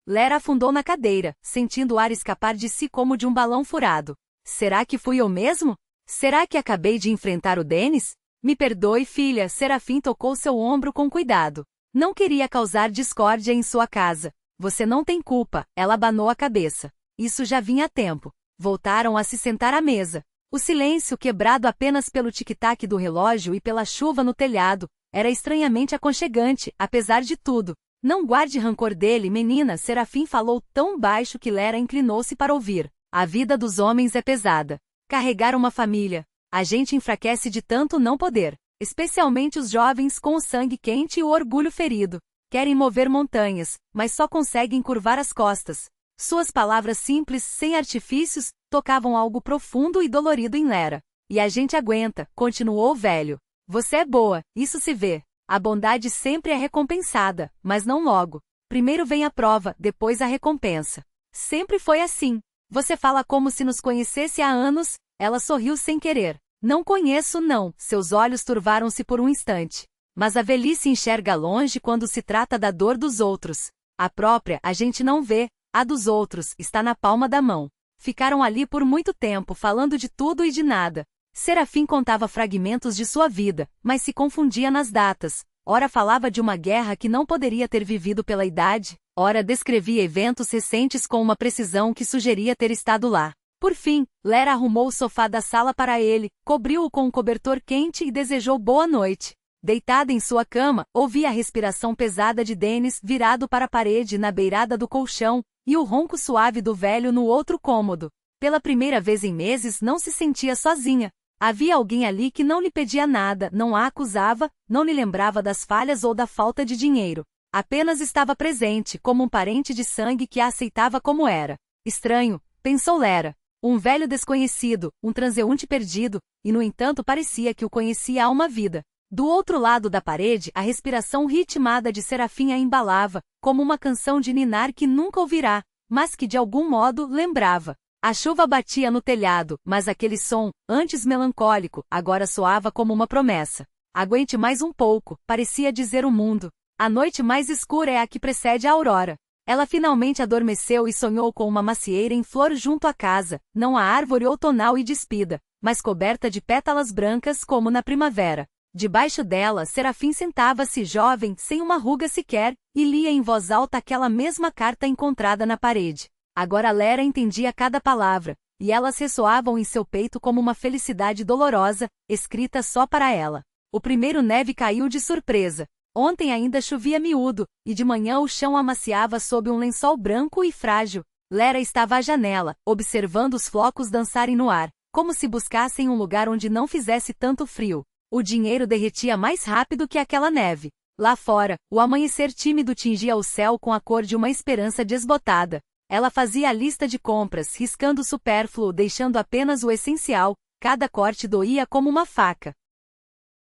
Lera afundou na cadeira, sentindo o ar escapar de si como de um balão furado. Será que fui eu mesmo? Será que acabei de enfrentar o Denis? Me perdoe, filha, Serafim tocou seu ombro com cuidado. Não queria causar discórdia em sua casa. Você não tem culpa, ela abanou a cabeça. Isso já vinha a tempo. Voltaram a se sentar à mesa. O silêncio, quebrado apenas pelo tic-tac do relógio e pela chuva no telhado, era estranhamente aconchegante, apesar de tudo. Não guarde rancor dele, menina, Serafim falou tão baixo que Lera inclinou-se para ouvir. A vida dos homens é pesada. Carregar uma família. A gente enfraquece de tanto não poder. especialmente os jovens com o sangue quente e o orgulho ferido. Querem mover montanhas, mas só conseguem curvar as costas. Suas palavras simples, sem artifícios, tocavam algo profundo e dolorido em Lera. E a gente aguenta, continuou o velho. Você é boa, isso se vê. A bondade sempre é recompensada, mas não logo. Primeiro vem a prova, depois a recompensa. Sempre foi assim. Você fala como se nos conhecesse há anos. Ela sorriu sem querer. Não conheço não, seus olhos turvaram-se por um instante. Mas a velhice enxerga longe quando se trata da dor dos outros. A própria a gente não vê, a dos outros está na palma da mão. Ficaram ali por muito tempo falando de tudo e de nada. Serafim contava fragmentos de sua vida, mas se confundia nas datas. Ora falava de uma guerra que não poderia ter vivido pela idade, ora descrevia eventos recentes com uma precisão que sugeria ter estado lá. Por fim, Lera arrumou o sofá da sala para ele, cobriu-o com um cobertor quente e desejou boa noite. Deitada em sua cama, ouvia a respiração pesada de Dennis virado para a parede na beirada do colchão, e o ronco suave do velho no outro cômodo. Pela primeira vez em meses não se sentia sozinha. Havia alguém ali que não lhe pedia nada, não a acusava, não lhe lembrava das falhas ou da falta de dinheiro. Apenas estava presente, como um parente de sangue que a aceitava como era. Estranho, pensou Lera. Um velho desconhecido, um transeunte perdido, e no entanto parecia que o conhecia há uma vida. Do outro lado da parede, a respiração ritmada de Serafim a embalava, como uma canção de ninar que nunca ouvirá, mas que de algum modo lembrava. A chuva batia no telhado, mas aquele som, antes melancólico, agora soava como uma promessa. Aguente mais um pouco, parecia dizer o mundo. A noite mais escura é a que precede a aurora. Ela finalmente adormeceu e sonhou com uma macieira em flor junto à casa, não a árvore outonal e despida, mas coberta de pétalas brancas como na primavera. Debaixo dela, Serafim sentava-se jovem, sem uma ruga sequer, e lia em voz alta aquela mesma carta encontrada na parede. Agora Lera entendia cada palavra, e elas ressoavam em seu peito como uma felicidade dolorosa, escrita só para ela. O primeiro neve caiu de surpresa. Ontem ainda chovia miúdo, e de manhã o chão amaciava sob um lençol branco e frágil. Lera estava à janela, observando os flocos dançarem no ar, como se buscassem um lugar onde não fizesse tanto frio. O dinheiro derretia mais rápido que aquela neve. Lá fora, o amanhecer tímido tingia o céu com a cor de uma esperança desbotada. Ela fazia a lista de compras, riscando o supérfluo, deixando apenas o essencial. Cada corte doía como uma faca.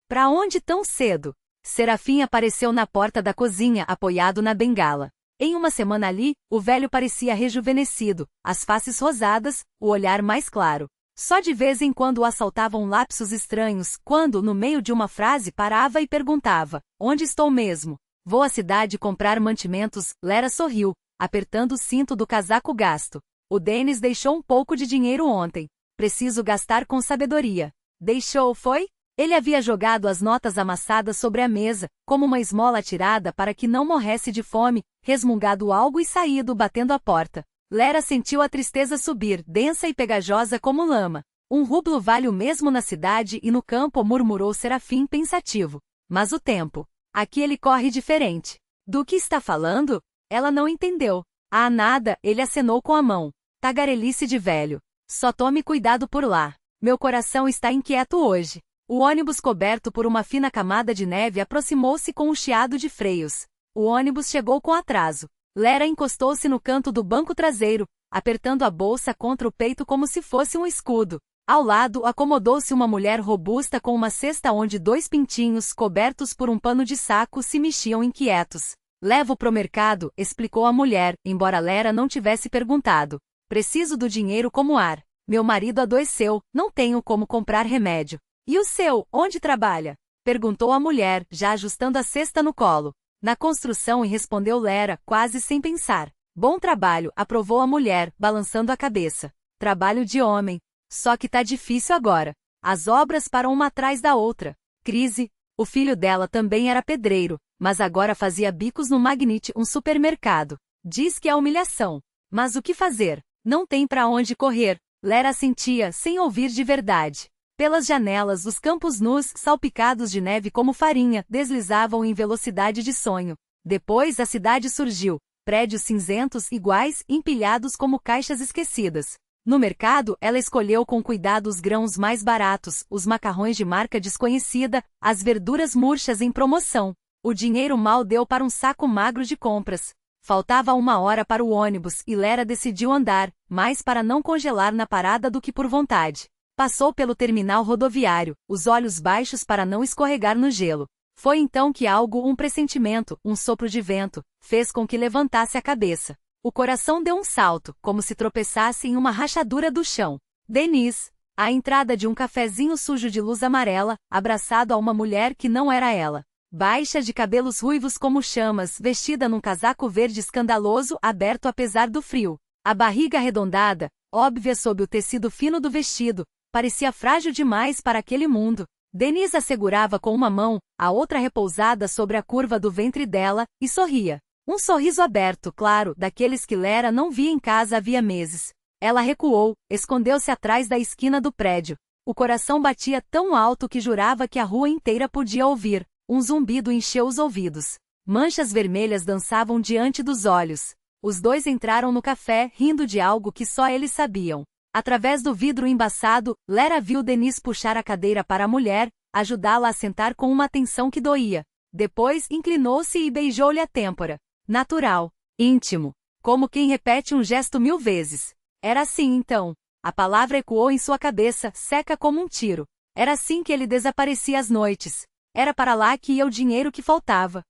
Para onde tão cedo? Serafim apareceu na porta da cozinha, apoiado na bengala. Em uma semana ali, o velho parecia rejuvenescido, as faces rosadas, o olhar mais claro. Só de vez em quando o assaltavam lapsos estranhos, quando, no meio de uma frase, parava e perguntava: onde estou mesmo? Vou à cidade comprar mantimentos. Lera sorriu, apertando o cinto do casaco gasto. O Dennis deixou um pouco de dinheiro ontem. Preciso gastar com sabedoria. Deixou, foi? Ele havia jogado as notas amassadas sobre a mesa, como uma esmola tirada para que não morresse de fome, resmungado algo e saído batendo a porta. Lera sentiu a tristeza subir, densa e pegajosa como lama. Um rublo vale o mesmo na cidade e no campo, murmurou Serafim pensativo. Mas o tempo. Aqui ele corre diferente. Do que está falando? Ela não entendeu. Ah, nada, ele acenou com a mão. Tagarelice de velho. Só tome cuidado por lá. Meu coração está inquieto hoje. O ônibus coberto por uma fina camada de neve aproximou-se com um chiado de freios. O ônibus chegou com atraso. Lera encostou-se no canto do banco traseiro, apertando a bolsa contra o peito como se fosse um escudo. Ao lado, acomodou-se uma mulher robusta com uma cesta onde 2 pintinhos, cobertos por um pano de saco, se mexiam inquietos. Levo pro mercado, explicou a mulher, embora Lera não tivesse perguntado. Preciso do dinheiro como ar. Meu marido adoeceu, não tenho como comprar remédio. E o seu, onde trabalha? Perguntou a mulher, já ajustando a cesta no colo. Na construção, respondeu Lera, quase sem pensar. Bom trabalho, aprovou a mulher, balançando a cabeça. Trabalho de homem. Só que tá difícil agora. As obras param uma atrás da outra. Crise. O filho dela também era pedreiro, mas agora fazia bicos no Magnite, um supermercado. Diz que é humilhação. Mas o que fazer? Não tem para onde correr. Lera sentia, sem ouvir de verdade. Pelas janelas, os campos nus, salpicados de neve como farinha, deslizavam em velocidade de sonho. Depois a cidade surgiu. Prédios cinzentos iguais, empilhados como caixas esquecidas. No mercado, ela escolheu com cuidado os grãos mais baratos, os macarrões de marca desconhecida, as verduras murchas em promoção. O dinheiro mal deu para um saco magro de compras. Faltava 1 hora para o ônibus e Lera decidiu andar, mais para não congelar na parada do que por vontade. Passou pelo terminal rodoviário, os olhos baixos para não escorregar no gelo. Foi então que um pressentimento, um sopro de vento, fez com que levantasse a cabeça. O coração deu um salto, como se tropeçasse em uma rachadura do chão. Denise, à entrada de um cafezinho sujo de luz amarela, abraçado a uma mulher que não era ela. Baixa, de cabelos ruivos como chamas, vestida num casaco verde escandaloso, aberto apesar do frio. A barriga arredondada, óbvia sob o tecido fino do vestido, parecia frágil demais para aquele mundo. Denise a segurava com uma mão, a outra repousada sobre a curva do ventre dela, e sorria. Um sorriso aberto, claro, daqueles que Lera não via em casa havia meses. Ela recuou, escondeu-se atrás da esquina do prédio. O coração batia tão alto que jurava que a rua inteira podia ouvir. Um zumbido encheu os ouvidos. Manchas vermelhas dançavam diante dos olhos. Os dois entraram no café, rindo de algo que só eles sabiam. Através do vidro embaçado, Lera viu Denise puxar a cadeira para a mulher, ajudá-la a sentar com uma atenção que doía. Depois, inclinou-se e beijou-lhe a têmpora. Natural, íntimo, como quem repete um gesto 1000 vezes. Era assim então. A palavra ecoou em sua cabeça, seca como um tiro. Era assim que ele desaparecia às noites. Era para lá que ia o dinheiro que faltava.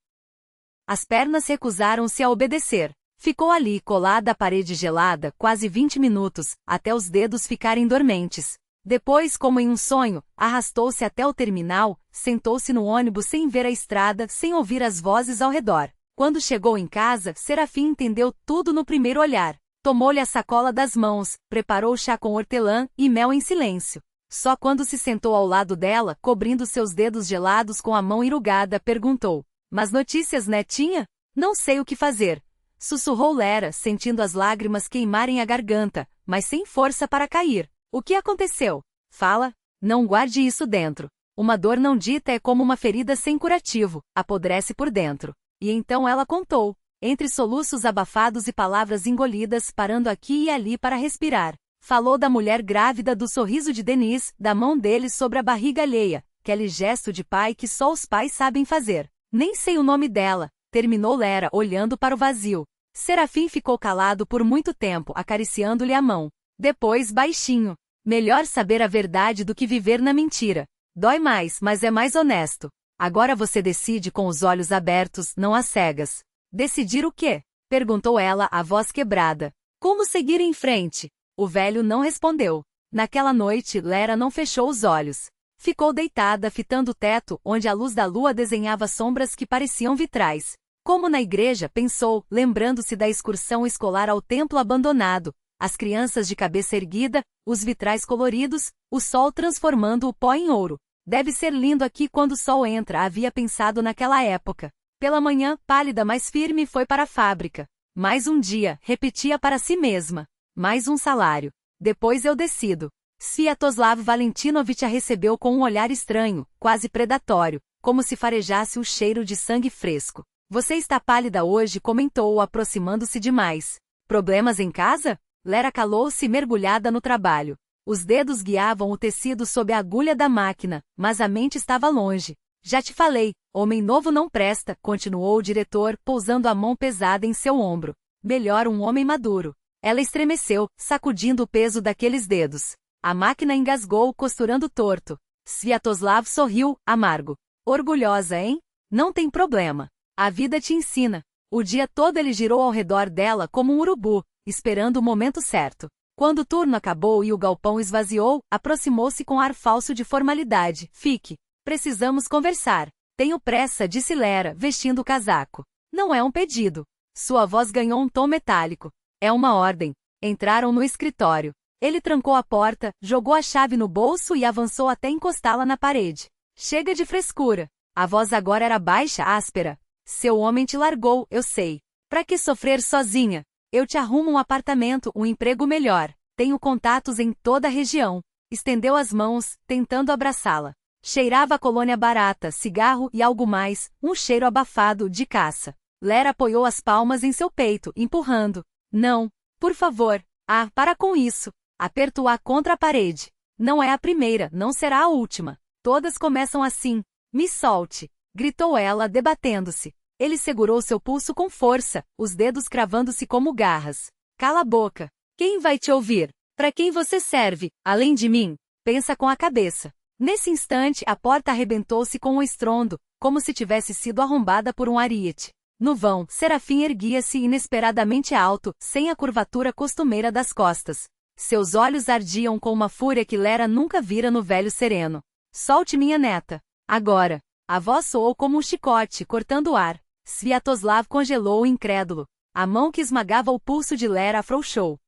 As pernas recusaram-se a obedecer. Ficou ali, colada à parede gelada, quase 20 minutos, até os dedos ficarem dormentes. Depois, como em um sonho, arrastou-se até o terminal, sentou-se no ônibus sem ver a estrada, sem ouvir as vozes ao redor. Quando chegou em casa, Serafim entendeu tudo no primeiro olhar. Tomou-lhe a sacola das mãos, preparou chá com hortelã e mel em silêncio. Só quando se sentou ao lado dela, cobrindo seus dedos gelados com a mão enrugada, perguntou: "Mas notícias, netinha?" "Não sei o que fazer", sussurrou Lera, sentindo as lágrimas queimarem a garganta, mas sem força para cair. "O que aconteceu? Fala, não guarde isso dentro. Uma dor não dita é como uma ferida sem curativo, apodrece por dentro." E então ela contou, entre soluços abafados e palavras engolidas, parando aqui e ali para respirar. Falou da mulher grávida, do sorriso de Denise, da mão dele sobre a barriga alheia, aquele gesto de pai que só os pais sabem fazer. "Nem sei o nome dela", terminou Lera, olhando para o vazio. Serafim ficou calado por muito tempo, acariciando-lhe a mão. Depois, baixinho: "Melhor saber a verdade do que viver na mentira. Dói mais, mas é mais honesto. Agora você decide com os olhos abertos, não às cegas." "Decidir o quê?" perguntou ela, a voz quebrada. "Como seguir em frente?" O velho não respondeu. Naquela noite, Lera não fechou os olhos. Ficou deitada, fitando o teto, onde a luz da lua desenhava sombras que pareciam vitrais. Como na igreja, pensou, lembrando-se da excursão escolar ao templo abandonado, as crianças de cabeça erguida, os vitrais coloridos, o sol transformando o pó em ouro. "Deve ser lindo aqui quando o sol entra", havia pensado naquela época. Pela manhã, pálida, mas firme, foi para a fábrica. "Mais um dia", repetia para si mesma. "Mais um salário. Depois eu decido." Sviatoslav Valentinovich a recebeu com um olhar estranho, quase predatório, como se farejasse o cheiro de sangue fresco. "Você está pálida hoje", comentou, aproximando-se demais. "Problemas em casa?" Lera calou-se, mergulhada no trabalho. Os dedos guiavam o tecido sob a agulha da máquina, mas a mente estava longe. "Já te falei, homem novo não presta", continuou o diretor, pousando a mão pesada em seu ombro. "Melhor um homem maduro." Ela estremeceu, sacudindo o peso daqueles dedos. A máquina engasgou, costurando torto. Sviatoslav sorriu, amargo. "Orgulhosa, hein? Não tem problema. A vida te ensina." O dia todo ele girou ao redor dela como um urubu, esperando o momento certo. Quando o turno acabou e o galpão esvaziou, aproximou-se com ar falso de formalidade. "Fique. Precisamos conversar." "Tenho pressa", disse Lera, vestindo o casaco. "Não é um pedido." Sua voz ganhou um tom metálico. "É uma ordem." Entraram no escritório. Ele trancou a porta, jogou a chave no bolso e avançou até encostá-la na parede. "Chega de frescura." A voz agora era baixa, áspera. "Seu homem te largou, eu sei. Pra que sofrer sozinha? Eu te arrumo um apartamento, um emprego melhor. Tenho contatos em toda a região." Estendeu as mãos, tentando abraçá-la. Cheirava a colônia barata, cigarro e algo mais, um cheiro abafado, de caça. Lera apoiou as palmas em seu peito, empurrando. "Não, por favor. Ah, para com isso." Aperto-a contra a parede. Não é a primeira, não será a última. Todas começam assim. Me solte! Gritou ela, debatendo-se. Ele segurou seu pulso com força, os dedos cravando-se como garras. Cala a boca. Quem vai te ouvir? Para quem você serve, além de mim? Pensa com a cabeça. Nesse instante, a porta arrebentou-se com um estrondo, como se tivesse sido arrombada por um ariete. No vão, Serafim erguia-se inesperadamente alto, sem a curvatura costumeira das costas. Seus olhos ardiam com uma fúria que Lera nunca vira no velho sereno. Solte minha neta. Agora. A voz soou como um chicote, cortando o ar. Sviatoslav congelou incrédulo. A mão que esmagava o pulso de Lera afrouxou.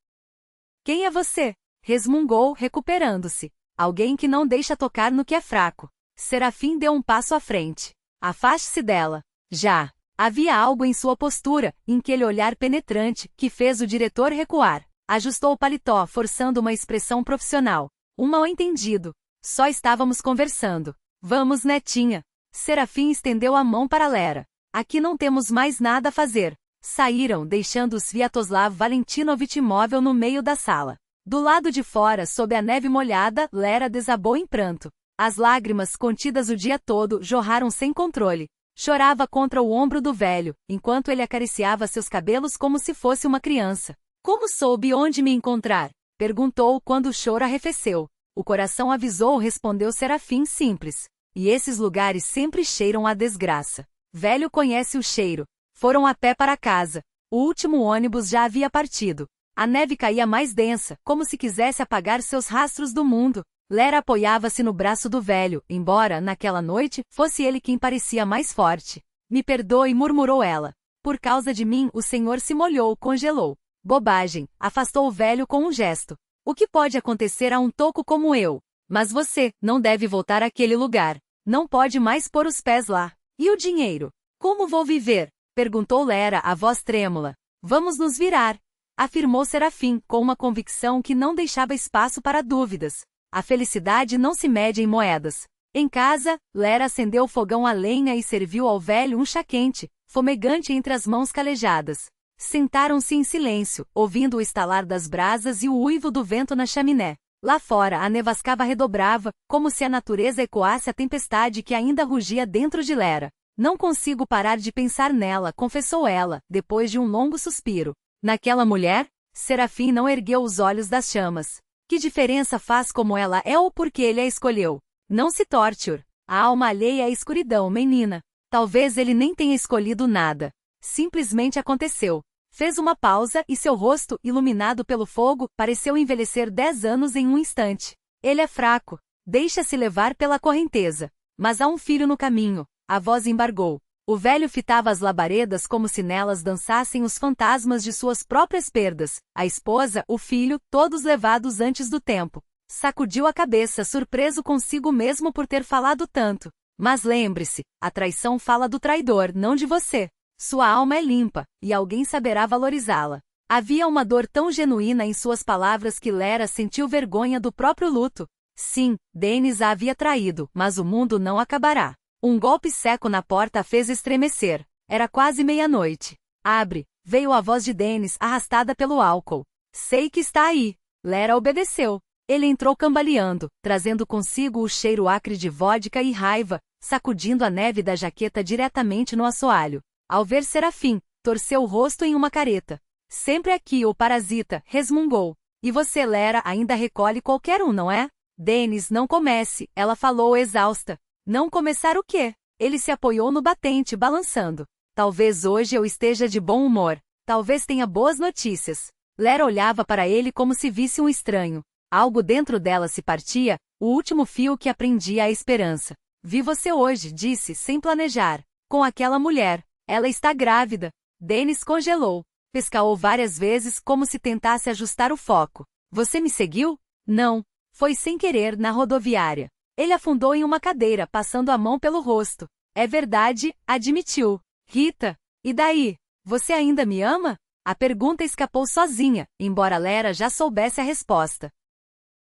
Quem é você? Resmungou, recuperando-se. Alguém que não deixa tocar no que é fraco. Serafim deu um passo à frente. Afaste-se dela. Já. Havia algo em sua postura, em aquele olhar penetrante, que fez o diretor recuar. Ajustou o paletó, forçando uma expressão profissional. Um mal-entendido. Só estávamos conversando. Vamos, netinha. Serafim estendeu a mão para Lera. Aqui não temos mais nada a fazer. Saíram, deixando Sviatoslav Valentinovich imóvel no meio da sala. Do lado de fora, sob a neve molhada, Lera desabou em pranto. As lágrimas, contidas o dia todo, jorraram sem controle. Chorava contra o ombro do velho, enquanto ele acariciava seus cabelos como se fosse uma criança. Como soube onde me encontrar? Perguntou quando o choro arrefeceu. O coração avisou, respondeu Serafim simples. E esses lugares sempre cheiram a desgraça. Velho conhece o cheiro. Foram a pé para casa. O último ônibus já havia partido. A neve caía mais densa, como se quisesse apagar seus rastros do mundo. Lera apoiava-se no braço do velho, embora, naquela noite, fosse ele quem parecia mais forte. Me perdoe, murmurou ela. Por causa de mim, o senhor se molhou, congelou. Bobagem, afastou o velho com um gesto. O que pode acontecer a um toco como eu? Mas você não deve voltar àquele lugar. Não pode mais pôr os pés lá. E o dinheiro? Como vou viver? Perguntou Lera, a voz trêmula. Vamos nos virar, afirmou Serafim, com uma convicção que não deixava espaço para dúvidas. A felicidade não se mede em moedas. Em casa, Lera acendeu o fogão a lenha e serviu ao velho um chá quente, fumegante entre as mãos calejadas. Sentaram-se em silêncio, ouvindo o estalar das brasas e o uivo do vento na chaminé. Lá fora a nevascava redobrava, como se a natureza ecoasse a tempestade que ainda rugia dentro de Lera. Não consigo parar de pensar nela, confessou ela, depois de um longo suspiro. Naquela mulher? Serafim não ergueu os olhos das chamas. Que diferença faz como ela é ou porque ele a escolheu? Não se torture. A alma alheia à escuridão, menina. Talvez ele nem tenha escolhido nada. Simplesmente aconteceu. Fez uma pausa e seu rosto, iluminado pelo fogo, pareceu envelhecer 10 anos em um instante. Ele é fraco. Deixa-se levar pela correnteza. Mas há um filho no caminho. A voz embargou. O velho fitava as labaredas como se nelas dançassem os fantasmas de suas próprias perdas. A esposa, o filho, todos levados antes do tempo. Sacudiu a cabeça, surpreso consigo mesmo por ter falado tanto. Mas lembre-se, a traição fala do traidor, não de você. Sua alma é limpa, e alguém saberá valorizá-la. Havia uma dor tão genuína em suas palavras que Lera sentiu vergonha do próprio luto. Sim, Denis a havia traído, mas o mundo não acabará. Um golpe seco na porta a fez estremecer. Era quase meia-noite. Abre, veio a voz de Denis, arrastada pelo álcool. Sei que está aí. Lera obedeceu. Ele entrou cambaleando, trazendo consigo o cheiro acre de vodka e raiva, sacudindo a neve da jaqueta diretamente no assoalho. Ao ver Serafim, torceu o rosto em uma careta. Sempre aqui, o parasita, resmungou. E você, Lera, ainda recolhe qualquer um, não é? Denis, não comece, ela falou exausta. Não começar o quê? Ele se apoiou no batente, balançando. Talvez hoje eu esteja de bom humor. Talvez tenha boas notícias. Lera olhava para ele como se visse um estranho. Algo dentro dela se partia, o último fio que aprendia a esperança. Vi você hoje, disse, sem planejar. Com aquela mulher. Ela está grávida. Denis congelou. Pescaou várias vezes como se tentasse ajustar o foco. Você me seguiu? Não. Foi sem querer, na rodoviária. Ele afundou em uma cadeira, passando a mão pelo rosto. É verdade, admitiu. Rita, e daí? Você ainda me ama? A pergunta escapou sozinha, embora Lera já soubesse a resposta.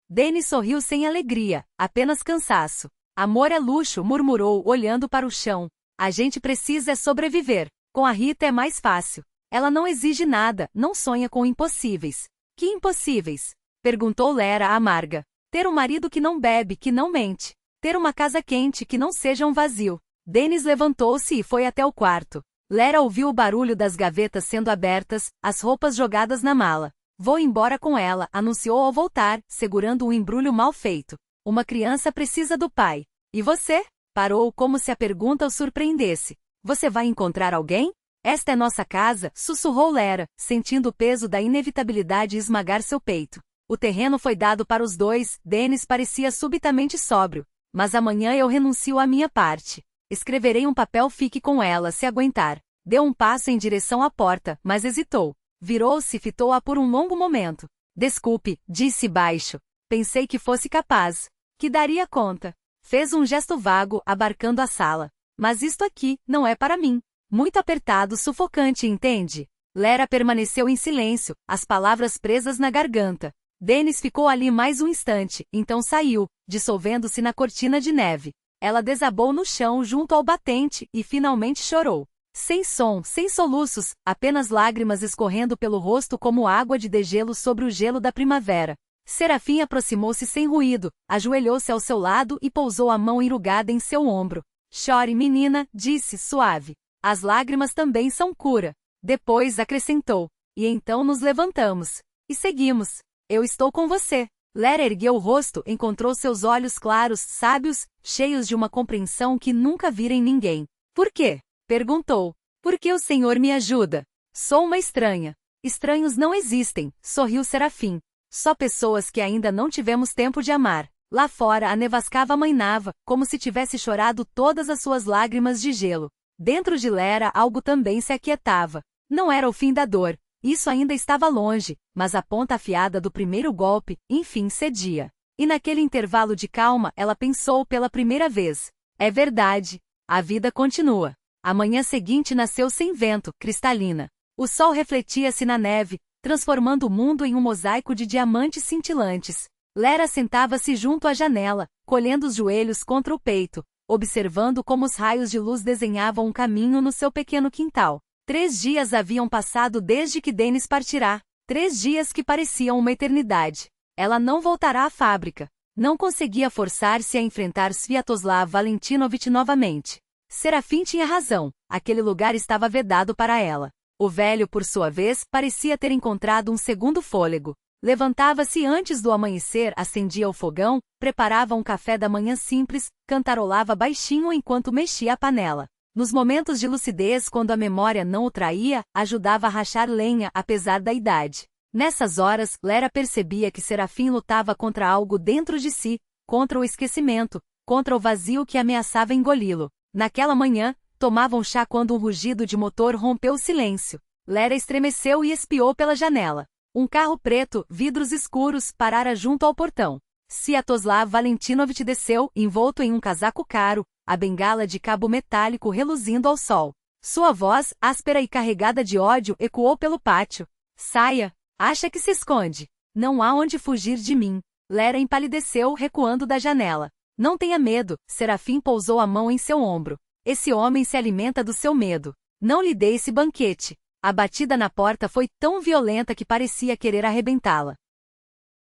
Denis sorriu sem alegria, apenas cansaço. Amor é luxo, murmurou, olhando para o chão. A gente precisa é sobreviver. Com a Rita é mais fácil. Ela não exige nada, não sonha com impossíveis. Que impossíveis? Perguntou Lera amarga. Ter um marido que não bebe, que não mente. Ter uma casa quente que não seja um vazio. Dennis levantou-se e foi até o quarto. Lera ouviu o barulho das gavetas sendo abertas, as roupas jogadas na mala. Vou embora com ela, anunciou ao voltar, segurando um embrulho mal feito. Uma criança precisa do pai. E você? Parou como se a pergunta o surpreendesse. Você vai encontrar alguém? Esta é nossa casa, sussurrou Lera, sentindo o peso da inevitabilidade esmagar seu peito. O terreno foi dado para os dois, Dennis parecia subitamente sóbrio. Mas amanhã eu renuncio à minha parte. Escreverei um papel, fique com ela, se aguentar. Deu um passo em direção à porta, mas hesitou. Virou-se e fitou-a por um longo momento. Desculpe, disse baixo. Pensei que fosse capaz. Que daria conta. Fez um gesto vago, abarcando a sala. Mas isto aqui não é para mim. Muito apertado, sufocante, entende? Lera permaneceu em silêncio, as palavras presas na garganta. Dennis ficou ali mais um instante, então saiu, dissolvendo-se na cortina de neve. Ela desabou no chão junto ao batente e finalmente chorou. Sem som, sem soluços, apenas lágrimas escorrendo pelo rosto como água de degelo sobre o gelo da primavera. Serafim aproximou-se sem ruído, ajoelhou-se ao seu lado e pousou a mão enrugada em seu ombro. Chore, menina, disse, suave. As lágrimas também são cura. Depois acrescentou. E então nos levantamos. E seguimos. Eu estou com você. Lera ergueu o rosto, encontrou seus olhos claros, sábios, cheios de uma compreensão que nunca vira em ninguém. Por quê? Perguntou. Porque o Senhor me ajuda. Sou uma estranha. Estranhos não existem, sorriu Serafim. Só pessoas que ainda não tivemos tempo de amar. Lá fora a nevascava amainava, como se tivesse chorado todas as suas lágrimas de gelo. Dentro de Lera algo também se aquietava. Não era o fim da dor. Isso ainda estava longe, mas a ponta afiada do primeiro golpe, enfim, cedia. E naquele intervalo de calma, ela pensou pela primeira vez. É verdade. A vida continua. A manhã seguinte nasceu sem vento, cristalina. O sol refletia-se na neve, transformando o mundo em um mosaico de diamantes cintilantes. Lera sentava-se junto à janela, colhendo os joelhos contra o peito, observando como os raios de luz desenhavam um caminho no seu pequeno quintal. 3 dias haviam passado desde que Dennis partirá. 3 dias que pareciam uma eternidade. Ela não voltará à fábrica. Não conseguia forçar-se a enfrentar Sviatoslav Valentinovich novamente. Serafim tinha razão, aquele lugar estava vedado para ela. O velho, por sua vez, parecia ter encontrado um segundo fôlego. Levantava-se antes do amanhecer, acendia o fogão, preparava um café da manhã simples, cantarolava baixinho enquanto mexia a panela. Nos momentos de lucidez, quando a memória não o traía, ajudava a rachar lenha, apesar da idade. Nessas horas, Lera percebia que Serafim lutava contra algo dentro de si, contra o esquecimento, contra o vazio que ameaçava engoli-lo. Naquela manhã, tomavam chá quando um rugido de motor rompeu o silêncio. Lera estremeceu e espiou pela janela. Um carro preto, vidros escuros, parara junto ao portão. Sviatoslav Valentinovich desceu, envolto em um casaco caro, a bengala de cabo metálico reluzindo ao sol. Sua voz, áspera e carregada de ódio, ecoou pelo pátio. Saia! Acha que se esconde? Não há onde fugir de mim. Lera empalideceu, recuando da janela. Não tenha medo, Serafim pousou a mão em seu ombro. Esse homem se alimenta do seu medo. Não lhe dê esse banquete. A batida na porta foi tão violenta que parecia querer arrebentá-la.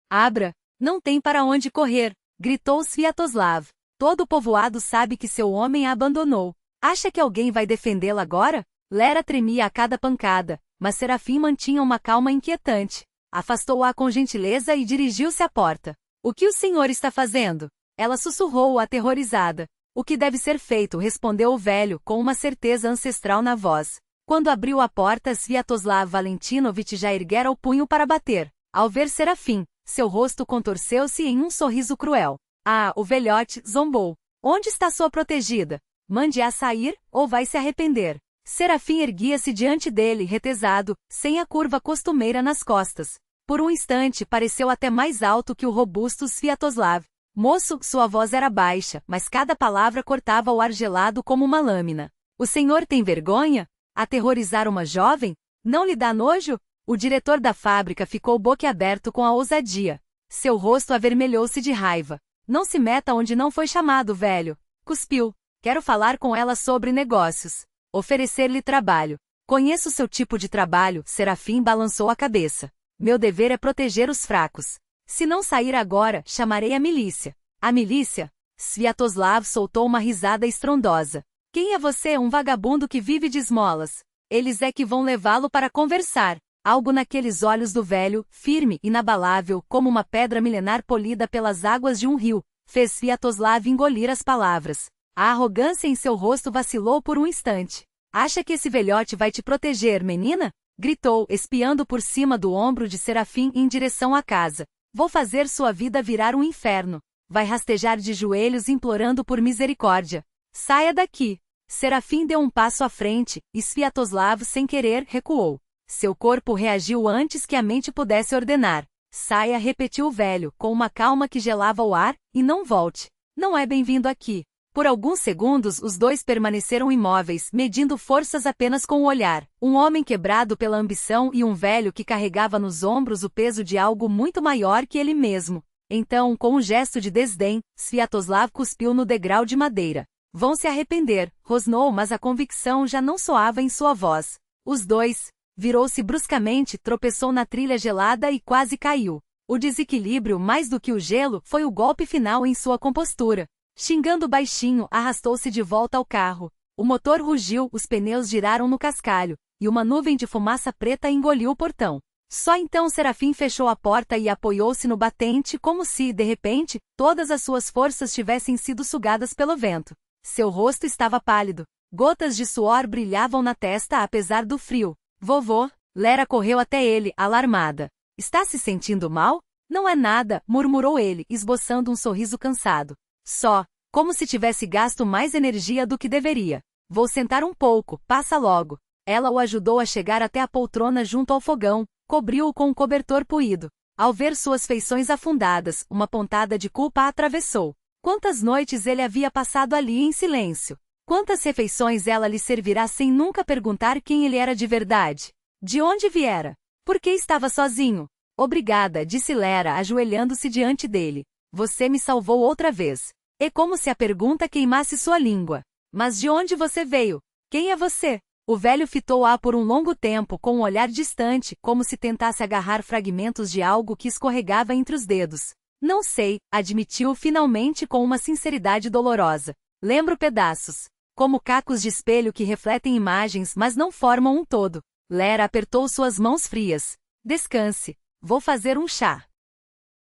Abra! Não tem para onde correr, gritou Sviatoslav. Todo o povoado sabe que seu homem a abandonou. Acha que alguém vai defendê-la agora? Lera tremia a cada pancada, mas Serafim mantinha uma calma inquietante. Afastou-a com gentileza e dirigiu-se à porta. O que o senhor está fazendo? Ela sussurrou aterrorizada. O que deve ser feito, respondeu o velho, com uma certeza ancestral na voz. Quando abriu a porta, Sviatoslav Valentinovich já erguera o punho para bater. Ao ver Serafim, seu rosto contorceu-se em um sorriso cruel. Ah, o velhote zombou. Onde está sua protegida? Mande-a sair, ou vai se arrepender. Serafim erguia-se diante dele, retesado, sem a curva costumeira nas costas. Por um instante pareceu até mais alto que o robusto Sviatoslav. Moço, sua voz era baixa, mas cada palavra cortava o ar gelado como uma lâmina. O senhor tem vergonha? Aterrorizar uma jovem? Não lhe dá nojo? O diretor da fábrica ficou boquiaberto com a ousadia. Seu rosto avermelhou-se de raiva. Não se meta onde não foi chamado, velho. Cuspiu. Quero falar com ela sobre negócios. Oferecer-lhe trabalho. Conheço seu tipo de trabalho, Serafim balançou a cabeça. Meu dever é proteger os fracos. Se não sair agora, chamarei a milícia. A milícia? Sviatoslav soltou uma risada estrondosa. Quem é você, um vagabundo que vive de esmolas? Eles é que vão levá-lo para conversar. Algo naqueles olhos do velho, firme, inabalável, como uma pedra milenar polida pelas águas de um rio, fez Sviatoslav engolir as palavras. A arrogância em seu rosto vacilou por um instante. Acha que esse velhote vai te proteger, menina? Gritou, espiando por cima do ombro de Serafim em direção à casa. Vou fazer sua vida virar um inferno. Vai rastejar de joelhos implorando por misericórdia. Saia daqui. Serafim deu um passo à frente, e Sviatoslav, sem querer, recuou. Seu corpo reagiu antes que a mente pudesse ordenar. Saia, repetiu o velho, com uma calma que gelava o ar, e não volte. Não é bem-vindo aqui. Por alguns segundos os dois permaneceram imóveis, medindo forças apenas com o olhar. Um homem quebrado pela ambição e um velho que carregava nos ombros o peso de algo muito maior que ele mesmo. Então, com um gesto de desdém, Sviatoslav cuspiu no degrau de madeira. Vão se arrepender, rosnou, mas a convicção já não soava em sua voz. Os dois. Virou-se bruscamente, tropeçou na trilha gelada e quase caiu. O desequilíbrio, mais do que o gelo, foi o golpe final em sua compostura. Xingando baixinho, arrastou-se de volta ao carro. O motor rugiu, os pneus giraram no cascalho, e uma nuvem de fumaça preta engoliu o portão. Só então Serafim fechou a porta e apoiou-se no batente como se, de repente, todas as suas forças tivessem sido sugadas pelo vento. Seu rosto estava pálido. Gotas de suor brilhavam na testa apesar do frio. Vovô, Lera correu até ele, alarmada. Está se sentindo mal? Não é nada, murmurou ele, esboçando um sorriso cansado. Só, como se tivesse gasto mais energia do que deveria. Vou sentar um pouco, passa logo. Ela o ajudou a chegar até a poltrona junto ao fogão, cobriu-o com um cobertor puído. Ao ver suas feições afundadas, uma pontada de culpa a atravessou. Quantas noites ele havia passado ali em silêncio? Quantas refeições ela lhe servirá sem nunca perguntar quem ele era de verdade? De onde viera? Por que estava sozinho? Obrigada, disse Lera, ajoelhando-se diante dele. Você me salvou outra vez. É como se a pergunta queimasse sua língua. Mas de onde você veio? Quem é você? O velho fitou-a por um longo tempo com um olhar distante, como se tentasse agarrar fragmentos de algo que escorregava entre os dedos. Não sei, admitiu finalmente com uma sinceridade dolorosa. Lembro pedaços. Como cacos de espelho que refletem imagens mas não formam um todo. Lera apertou suas mãos frias. Descanse. Vou fazer um chá.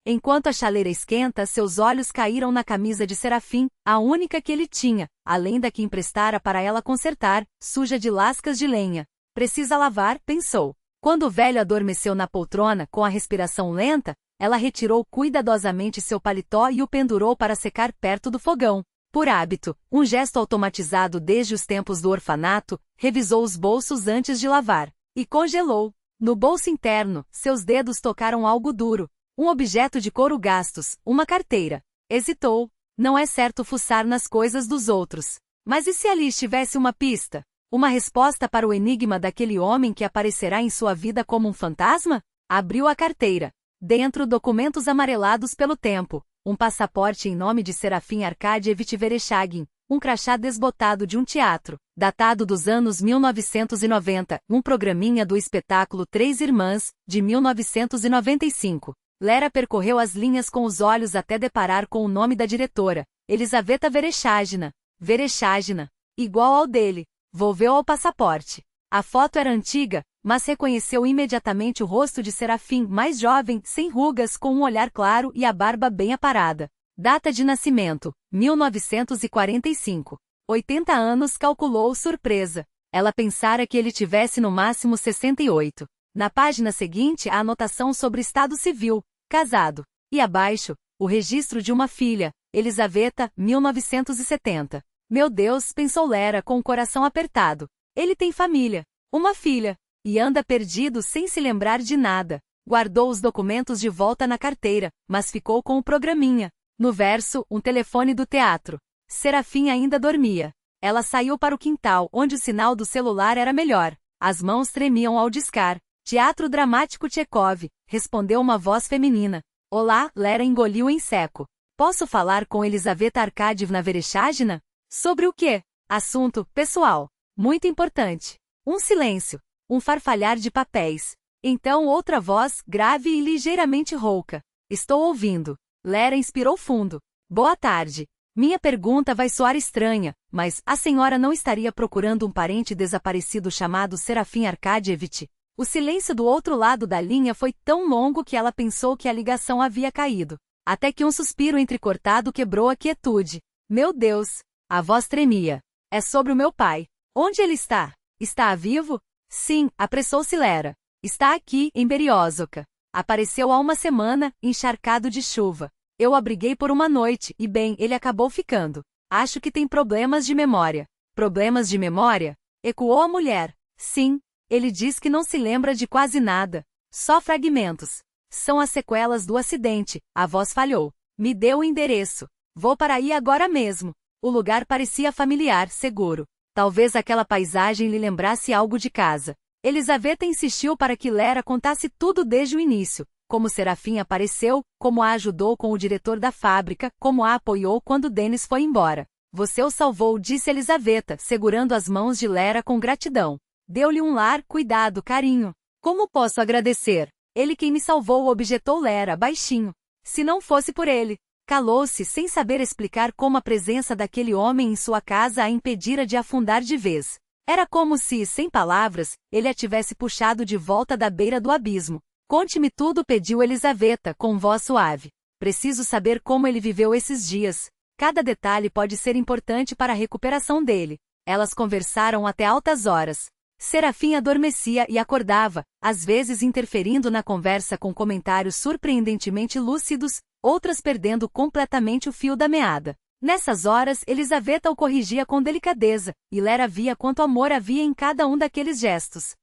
Enquanto a chaleira esquenta, seus olhos caíram na camisa de Serafim, a única que ele tinha, além da que emprestara para ela consertar, suja de lascas de lenha. Precisa lavar, pensou. Quando o velho adormeceu na poltrona, com a respiração lenta, ela retirou cuidadosamente seu paletó e o pendurou para secar perto do fogão. Por hábito, um gesto automatizado desde os tempos do orfanato, revisou os bolsos antes de lavar. E congelou. No bolso interno, seus dedos tocaram algo duro. Um objeto de couro gastos, uma carteira. Hesitou. Não é certo fuçar nas coisas dos outros. Mas e se ali estivesse uma pista? Uma resposta para o enigma daquele homem que aparecerá em sua vida como um fantasma? Abriu a carteira. Dentro, documentos amarelados pelo tempo. Um passaporte em nome de Serafim Arkadyevich Vereshchagin, um crachá desbotado de um teatro, datado dos anos 1990, um programinha do espetáculo Três Irmãs, de 1995. Lera percorreu as linhas com os olhos até deparar com o nome da diretora, Elisaveta Vereshchagina. Vereshchagina. Igual ao dele. Volveu ao passaporte. A foto era antiga, mas reconheceu imediatamente o rosto de Serafim, mais jovem, sem rugas, com um olhar claro e a barba bem aparada. Data de nascimento, 1945. 80 anos, calculou surpresa. Ela pensara que ele tivesse no máximo 68. Na página seguinte, a anotação sobre estado civil, casado. E abaixo, o registro de uma filha, Elisaveta, 1970. Meu Deus, pensou Lera com o coração apertado. Ele tem família. Uma filha. E anda perdido sem se lembrar de nada. Guardou os documentos de volta na carteira, mas ficou com o programinha. No verso, um telefone do teatro. Serafim ainda dormia. Ela saiu para o quintal, onde o sinal do celular era melhor. As mãos tremiam ao discar. Teatro Dramático Tchekov, respondeu uma voz feminina. Olá, Lera engoliu em seco. Posso falar com Elisaveta Arkadyevna Vereshchagina? Sobre o quê? Assunto, pessoal. Muito importante. Um silêncio. Um farfalhar de papéis. Então outra voz, grave e ligeiramente rouca. Estou ouvindo. Lera inspirou fundo. Boa tarde. Minha pergunta vai soar estranha, mas a senhora não estaria procurando um parente desaparecido chamado Serafim Arkadievich? O silêncio do outro lado da linha foi tão longo que ela pensou que a ligação havia caído. Até que um suspiro entrecortado quebrou a quietude. Meu Deus! A voz tremia. É sobre o meu pai. Onde ele está? Está vivo? Sim, apressou-se Lera. Está aqui, em Beriozoka. Apareceu há uma semana, encharcado de chuva. Eu o abriguei por uma noite, e bem, ele acabou ficando. Acho que tem problemas de memória. Problemas de memória? Ecoou a mulher. Sim. Ele diz que não se lembra de quase nada. Só fragmentos. São as sequelas do acidente. A voz falhou. Me deu o endereço. Vou para aí agora mesmo. O lugar parecia familiar, seguro. Talvez aquela paisagem lhe lembrasse algo de casa. Elisaveta insistiu para que Lera contasse tudo desde o início. Como Serafim apareceu, como a ajudou com o diretor da fábrica, como a apoiou quando Denis foi embora. Você o salvou, disse Elisaveta, segurando as mãos de Lera com gratidão. Deu-lhe um lar, cuidado, carinho. Como posso agradecer? Ele quem me salvou, objetou Lera, baixinho. Se não fosse por ele. Calou-se, sem saber explicar como a presença daquele homem em sua casa a impedira de afundar de vez. Era como se, sem palavras, ele a tivesse puxado de volta da beira do abismo. Conte-me tudo, pediu Elisaveta, com voz suave. Preciso saber como ele viveu esses dias. Cada detalhe pode ser importante para a recuperação dele. Elas conversaram até altas horas. Serafim adormecia e acordava, às vezes interferindo na conversa com comentários surpreendentemente lúcidos, outras perdendo completamente o fio da meada. Nessas horas, Elisaveta o corrigia com delicadeza, e Lera via quanto amor havia em cada um daqueles gestos.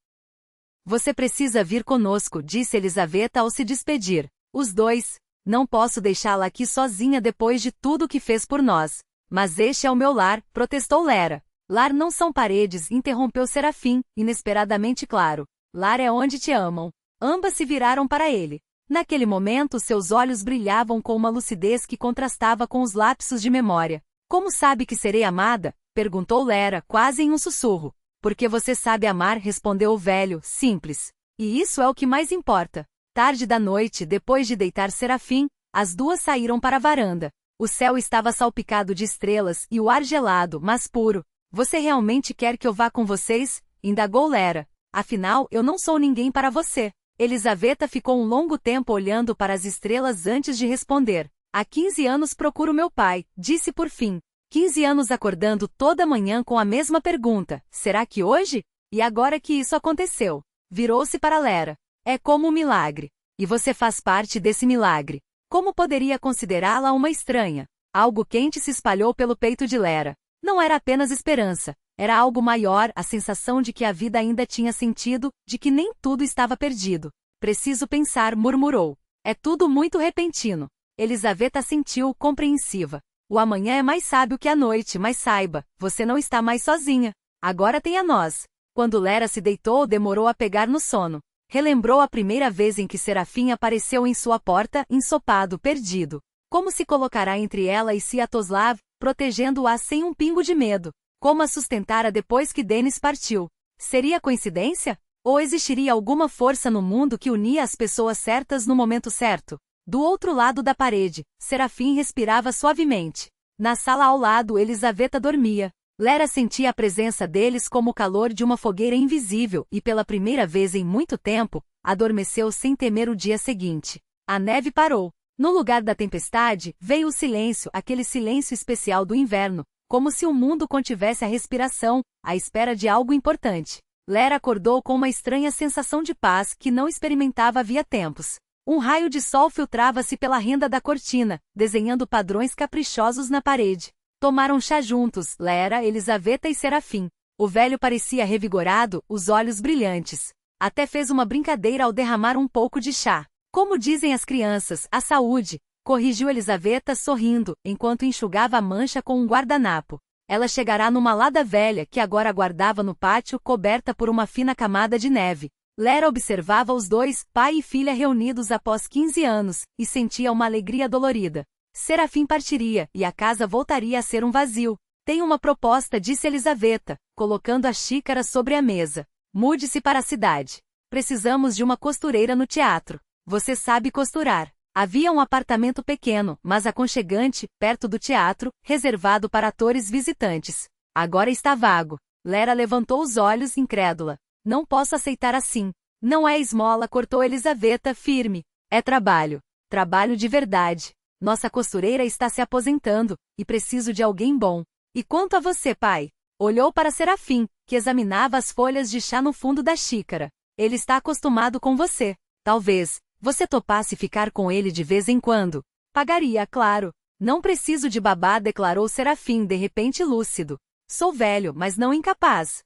Você precisa vir conosco, disse Elisaveta ao se despedir. Os dois. Não posso deixá-la aqui sozinha depois de tudo que fez por nós. Mas este é o meu lar, protestou Lera. Lar não são paredes, interrompeu Serafim, inesperadamente claro. Lar é onde te amam. Ambas se viraram para ele. Naquele momento seus olhos brilhavam com uma lucidez que contrastava com os lapsos de memória. Como sabe que serei amada? Perguntou Lera, quase em um sussurro. Porque você sabe amar, respondeu o velho, simples. E isso é o que mais importa. Tarde da noite, depois de deitar Serafim, as duas saíram para a varanda. O céu estava salpicado de estrelas e o ar gelado, mas puro. Você realmente quer que eu vá com vocês? Indagou Lera. Afinal, eu não sou ninguém para você. Elisaveta ficou um longo tempo olhando para as estrelas antes de responder. Há 15 anos procuro meu pai, disse por fim. 15 anos acordando toda manhã com a mesma pergunta. Será que hoje? E agora que isso aconteceu? Virou-se para Lera. É como um milagre. E você faz parte desse milagre. Como poderia considerá-la uma estranha? Algo quente se espalhou pelo peito de Lera. Não era apenas esperança. Era algo maior, a sensação de que a vida ainda tinha sentido, de que nem tudo estava perdido. Preciso pensar, murmurou. É tudo muito repentino. Elisaveta sentiu, compreensiva. O amanhã é mais sábio que a noite, mas saiba, você não está mais sozinha. Agora tem a nós. Quando Lera se deitou, demorou a pegar no sono. Relembrou a primeira vez em que Serafim apareceu em sua porta, ensopado, perdido. Como se colocará entre ela e Sviatoslav, protegendo-a sem um pingo de medo. Como a sustentara depois que Denis partiu. Seria coincidência? Ou existiria alguma força no mundo que unia as pessoas certas no momento certo? Do outro lado da parede, Serafim respirava suavemente. Na sala ao lado, Elisaveta dormia. Lera sentia a presença deles como o calor de uma fogueira invisível e pela primeira vez em muito tempo, adormeceu sem temer o dia seguinte. A neve parou. No lugar da tempestade, veio o silêncio, aquele silêncio especial do inverno, como se o mundo contivesse a respiração, à espera de algo importante. Lera acordou com uma estranha sensação de paz que não experimentava havia tempos. Um raio de sol filtrava-se pela renda da cortina, desenhando padrões caprichosos na parede. Tomaram chá juntos, Lera, Elisaveta e Serafim. O velho parecia revigorado, os olhos brilhantes. Até fez uma brincadeira ao derramar um pouco de chá. Como dizem as crianças, a saúde, corrigiu Elisaveta sorrindo, enquanto enxugava a mancha com um guardanapo. Ela chegará numa lada velha que agora aguardava no pátio, coberta por uma fina camada de neve. Lera observava os dois, pai e filha reunidos após 15 anos, e sentia uma alegria dolorida. Serafim partiria, e a casa voltaria a ser um vazio. Tem uma proposta, disse Elisaveta, colocando a xícara sobre a mesa. Mude-se para a cidade. Precisamos de uma costureira no teatro. Você sabe costurar. Havia um apartamento pequeno, mas aconchegante, perto do teatro, reservado para atores visitantes. Agora está vago. Lera levantou os olhos, incrédula. Não posso aceitar assim. Não é esmola, cortou Elisaveta, firme. É trabalho. Trabalho de verdade. Nossa costureira está se aposentando, e preciso de alguém bom. E quanto a você, pai? Olhou para Serafim, que examinava as folhas de chá no fundo da xícara. Ele está acostumado com você. Talvez você topasse ficar com ele de vez em quando. Pagaria, claro. Não preciso de babá, declarou Serafim, de repente lúcido. Sou velho, mas não incapaz.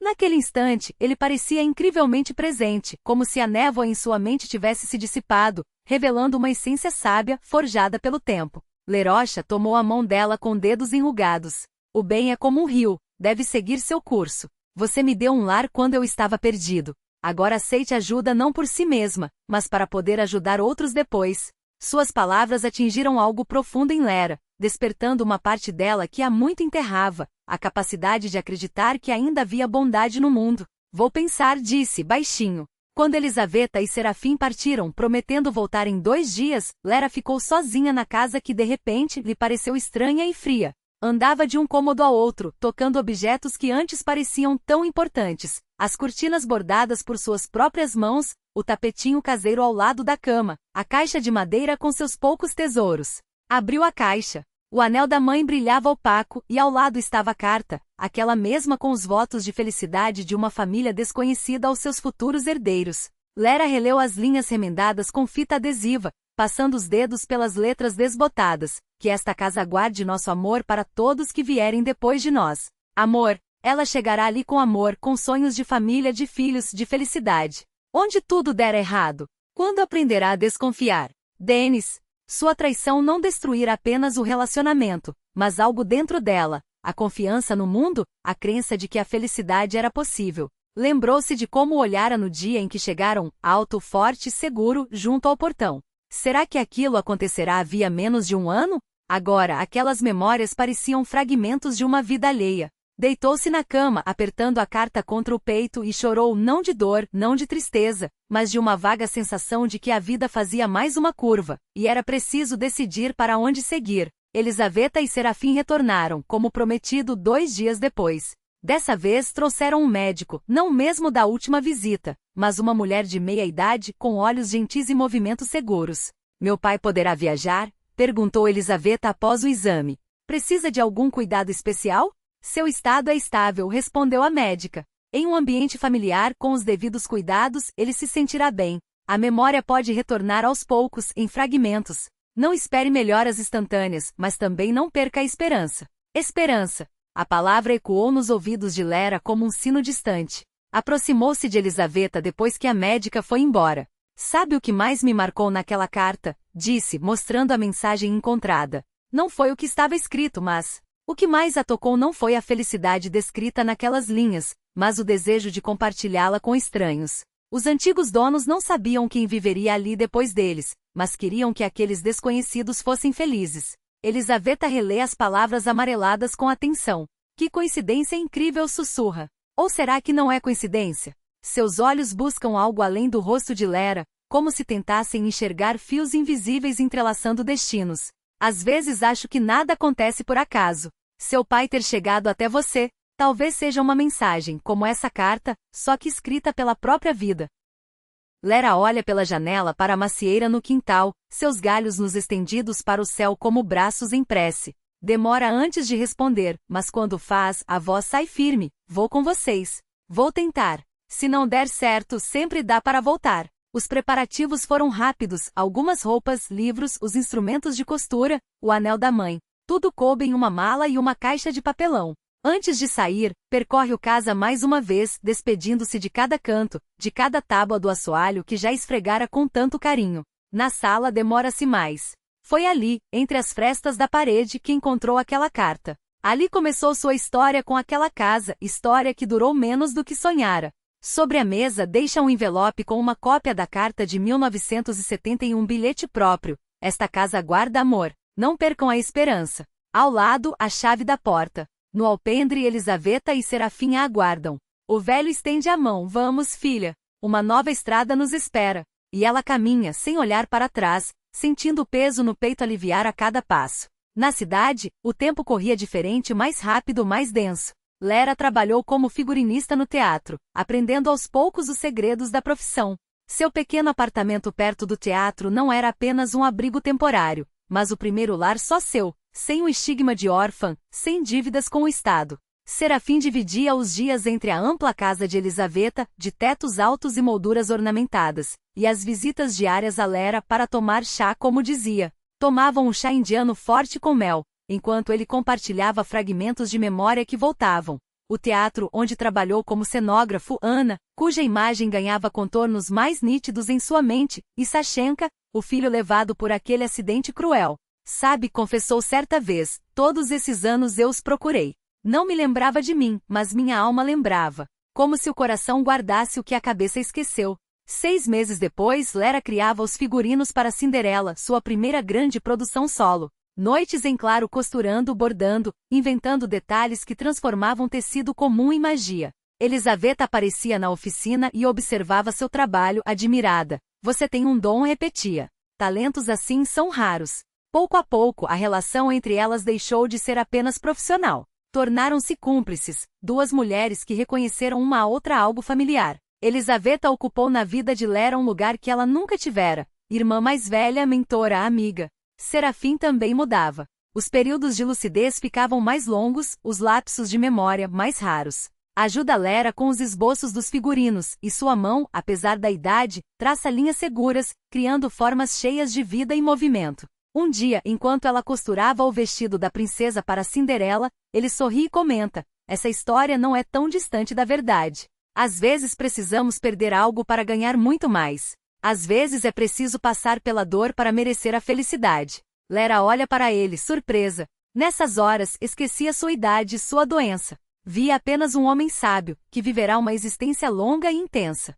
Naquele instante, ele parecia incrivelmente presente, como se a névoa em sua mente tivesse se dissipado, revelando uma essência sábia, forjada pelo tempo. Lerocha tomou a mão dela com dedos enrugados. O bem é como um rio, deve seguir seu curso. Você me deu um lar quando eu estava perdido. Agora aceite ajuda não por si mesma, mas para poder ajudar outros depois. Suas palavras atingiram algo profundo em Lera, despertando uma parte dela que há muito enterrava, a capacidade de acreditar que ainda havia bondade no mundo. Vou pensar, disse, baixinho. Quando Elisaveta e Serafim partiram, prometendo voltar em 2 dias, Lera ficou sozinha na casa que de repente lhe pareceu estranha e fria. Andava de um cômodo ao outro, tocando objetos que antes pareciam tão importantes. As cortinas bordadas por suas próprias mãos, o tapetinho caseiro ao lado da cama, a caixa de madeira com seus poucos tesouros. Abriu a caixa. O anel da mãe brilhava opaco, e ao lado estava a carta, aquela mesma com os votos de felicidade de uma família desconhecida aos seus futuros herdeiros. Lera releu as linhas remendadas com fita adesiva, passando os dedos pelas letras desbotadas. Que esta casa guarde nosso amor para todos que vierem depois de nós. Amor. Ela chegará ali com amor, com sonhos de família, de filhos, de felicidade. Onde tudo der errado. Quando aprenderá a desconfiar? Denis. Sua traição não destruirá apenas o relacionamento, mas algo dentro dela, a confiança no mundo, a crença de que a felicidade era possível. Lembrou-se de como olhara no dia em que chegaram, alto, forte, seguro, junto ao portão. Será que aquilo acontecerá havia menos de um ano? Agora, aquelas memórias pareciam fragmentos de uma vida alheia. Deitou-se na cama, apertando a carta contra o peito e chorou não de dor, não de tristeza, mas de uma vaga sensação de que a vida fazia mais uma curva, e era preciso decidir para onde seguir. Elisaveta e Serafim retornaram, como prometido 2 dias depois. Dessa vez trouxeram um médico, não o mesmo da última visita, mas uma mulher de meia-idade, com olhos gentis e movimentos seguros. Meu pai poderá viajar? Perguntou Elisaveta após o exame. Precisa de algum cuidado especial? Seu estado é estável, respondeu a médica. Em um ambiente familiar com os devidos cuidados, ele se sentirá bem. A memória pode retornar aos poucos, em fragmentos. Não espere melhoras instantâneas, mas também não perca a esperança. Esperança. A palavra ecoou nos ouvidos de Lera como um sino distante. Aproximou-se de Elisaveta depois que a médica foi embora. Sabe o que mais me marcou naquela carta? Disse, mostrando a mensagem encontrada. Não foi o que estava escrito, mas... O que mais a tocou não foi a felicidade descrita naquelas linhas, mas o desejo de compartilhá-la com estranhos. Os antigos donos não sabiam quem viveria ali depois deles, mas queriam que aqueles desconhecidos fossem felizes. Elisaveta relê as palavras amareladas com atenção. Que coincidência incrível, sussurra. Ou será que não é coincidência? Seus olhos buscam algo além do rosto de Lera, como se tentassem enxergar fios invisíveis entrelaçando destinos. Às vezes acho que nada acontece por acaso. Seu pai ter chegado até você, talvez seja uma mensagem, como essa carta, só que escrita pela própria vida. Lera olha pela janela para a macieira no quintal, seus galhos nos estendidos para o céu como braços em prece. Demora antes de responder, mas quando faz, a voz sai firme. Vou com vocês. Vou tentar. Se não der certo, sempre dá para voltar. Os preparativos foram rápidos, algumas roupas, livros, os instrumentos de costura, o anel da mãe. Tudo coube em uma mala e uma caixa de papelão. Antes de sair, percorre o casa mais uma vez, despedindo-se de cada canto, de cada tábua do assoalho que já esfregara com tanto carinho. Na sala demora-se mais. Foi ali, entre as frestas da parede, que encontrou aquela carta. Ali começou sua história com aquela casa, história que durou menos do que sonhara. Sobre a mesa deixa um envelope com uma cópia da carta de 1970 e um bilhete próprio. Esta casa guarda amor. Não percam a esperança. Ao lado, a chave da porta. No alpendre, Elisaveta e Serafim a aguardam. O velho estende a mão. Vamos, filha. Uma nova estrada nos espera. e ela caminha sem olhar para trás, sentindo o peso no peito aliviar a cada passo. Na cidade, o tempo corria diferente, mais rápido, mais denso. Lera trabalhou como figurinista no teatro, aprendendo aos poucos os segredos da profissão. Seu pequeno apartamento perto do teatro não era apenas um abrigo temporário, mas o primeiro lar só seu, sem o estigma de órfã, sem dívidas com o Estado. Serafim dividia os dias entre a ampla casa de Elisaveta, de tetos altos e molduras ornamentadas, e as visitas diárias a Lera para tomar chá, como dizia. Tomavam um chá indiano forte com mel, enquanto ele compartilhava fragmentos de memória que voltavam. O teatro onde trabalhou como cenógrafo, Ana, cuja imagem ganhava contornos mais nítidos em sua mente, e Sashenka, o filho levado por aquele acidente cruel. Sabe, confessou certa vez, todos esses anos eu os procurei. Não me lembrava de mim, mas minha alma lembrava. Como se o coração guardasse o que a cabeça esqueceu. 6 meses depois, Lera criava os figurinos para Cinderela, sua primeira grande produção solo. Noites em claro costurando, bordando, inventando detalhes que transformavam tecido comum em magia. Elisaveta aparecia na oficina e observava seu trabalho, admirada. Você tem um dom, repetia. Talentos assim são raros. Pouco a pouco, a relação entre elas deixou de ser apenas profissional. Tornaram-se cúmplices, duas mulheres que reconheceram uma a outra algo familiar. Elisaveta ocupou na vida de Lera um lugar que ela nunca tivera. Irmã mais velha, mentora, amiga. Serafim também mudava. Os períodos de lucidez ficavam mais longos, os lapsos de memória mais raros. Ajuda Lera com os esboços dos figurinos, e sua mão, apesar da idade, traça linhas seguras, criando formas cheias de vida e movimento. Um dia, enquanto ela costurava o vestido da princesa para Cinderela, ele sorri e comenta: essa história não é tão distante da verdade. Às vezes precisamos perder algo para ganhar muito mais. Às vezes é preciso passar pela dor para merecer a felicidade. Lera olha para ele, surpresa. Nessas horas, esquecia sua idade e sua doença. Via apenas um homem sábio, que viverá uma existência longa e intensa.